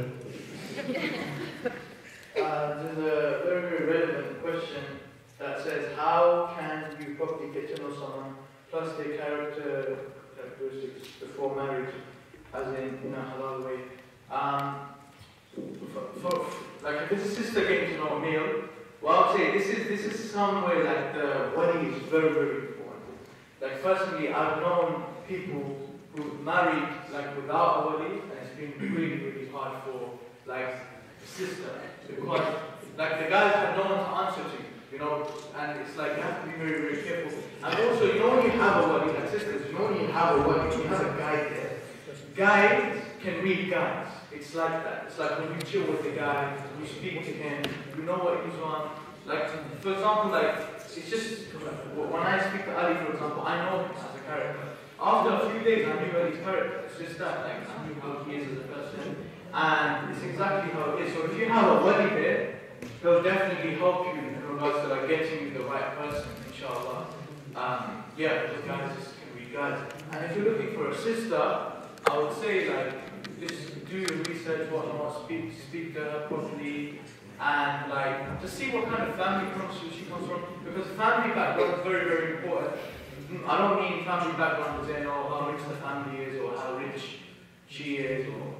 S2: There's a very, very relevant question that says, how can you properly get to know someone, plus their characteristics before marriage, as in a halal way? Like if it's a sister getting to know a male, well, I would say this is somewhere like the wali is very, very important. Like firstly, I've known people who married like without a wali, and it's been really, really hard for like the sister, because like the guys have no one to answer to. You know, and it's like you have to be very, very careful. And also, you know when you have a wali, like sisters, you know when you have a wali, you have a guide there. Guides can read guides. It's like that. It's like when you chill with the guy, you speak to him, you know what he's on. Like, for example, like, it's just, when I speak to Ali, for example, I know him as a character. After a few days, I knew Ali's character. It's just that, like, I knew how he is as a person. And it's exactly how it is. So if you have a wali there, they'll definitely help you in regards to like getting you the right person, inshallah. Yeah, those guys just can be guys. And if you're looking for a sister, I would say like just do your research, whatnot, speak to her properly, and like just see what kind of family she comes from, because family background is very, very important. I don't mean family background as in how rich the family is or how rich she is or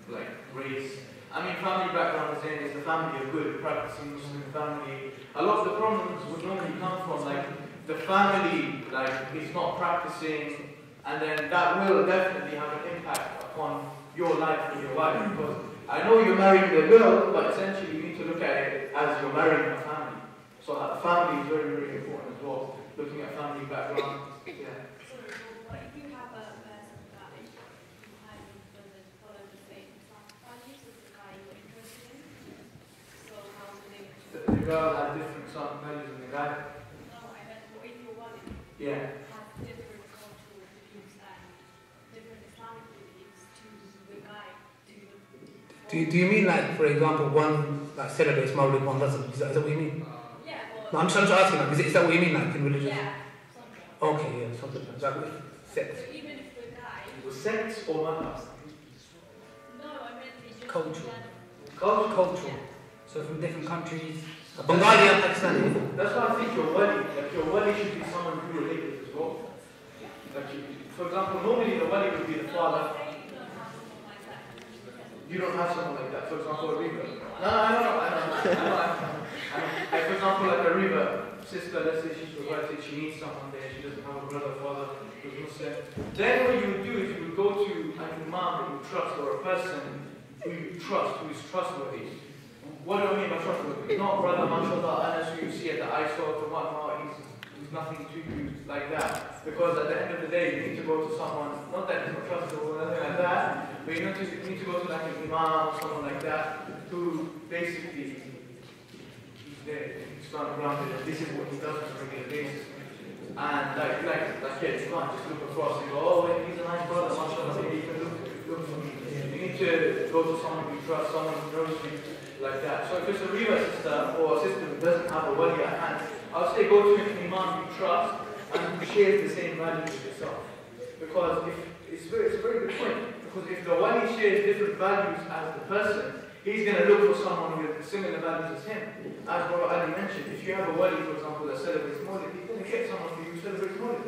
S2: like race. I mean family background as in is the family a good practicing Muslim family. A lot of the problems would normally come from like the family like is not practicing, and then that will definitely have an impact upon your life with your wife, because I know you're marrying the girl, but essentially you need to look at it as you're marrying a family. So family is very, very important as well. Looking at family background. Yeah.
S6: So what if you have a person that you kind of doesn't follow the same values as the guy you're interested in? So how do they?
S2: The girl had different values than the guy.
S6: No, I meant what if your wife
S2: Yeah.
S6: has different cultural beliefs and different Islamic beliefs to the guy?
S3: Do you mean like, for example, one like celebrates Mawlid, one doesn't? Is that what you mean?
S6: Yeah. Well,
S3: No, I'm just asking, like, is that what you mean, like, in religion?
S6: yeah. Something.
S3: Okay, yeah, something like that. With sex.
S6: So even if the guy.
S2: Was sex or madhab?
S6: No, I meant it's just
S3: Cultural.
S2: Culture.
S3: Cultural. So from different countries. Bengali and Pakistani.
S2: That's why I think your wali, like your wali should be someone who related as well. Like for example, normally the wali would be the father. You don't have someone like that. For example, a river. No, I know. Like, for example, like a river sister, let's say she's converted, she needs someone there, she doesn't have a brother, father who's Muslim. Then what you would do is you would go to an imam that you trust, or a person who you trust, who is trustworthy. What do I mean by trustworthy? Not brother, mashallah, Anas, who you see at the ISO or whatnot, he's nothing to you like that. Because at the end of the day, you need to go to someone, not that he's not trustable or nothing like that, but you need to go to like an imam or someone like that, who basically, he's there, he's not grounded, and this is what he does on a regular basis. And like yeah, you can't just look across and go, oh, wait, he's a nice brother, mashallah, maybe you can look for me. You need to go to someone you trust, someone who knows you, like that. So if it's a river sister or a sister who doesn't have a wali at hand, I would say go to an imam you trust and who shares the same values as yourself. Because it's a very good point. Because if the wali shares different values as the person, he's going to look for someone with similar values as him. As Brother Ali mentioned, if you have a wali, for example, that celebrates Mawlid, he's going to get someone who celebrates Mawlid.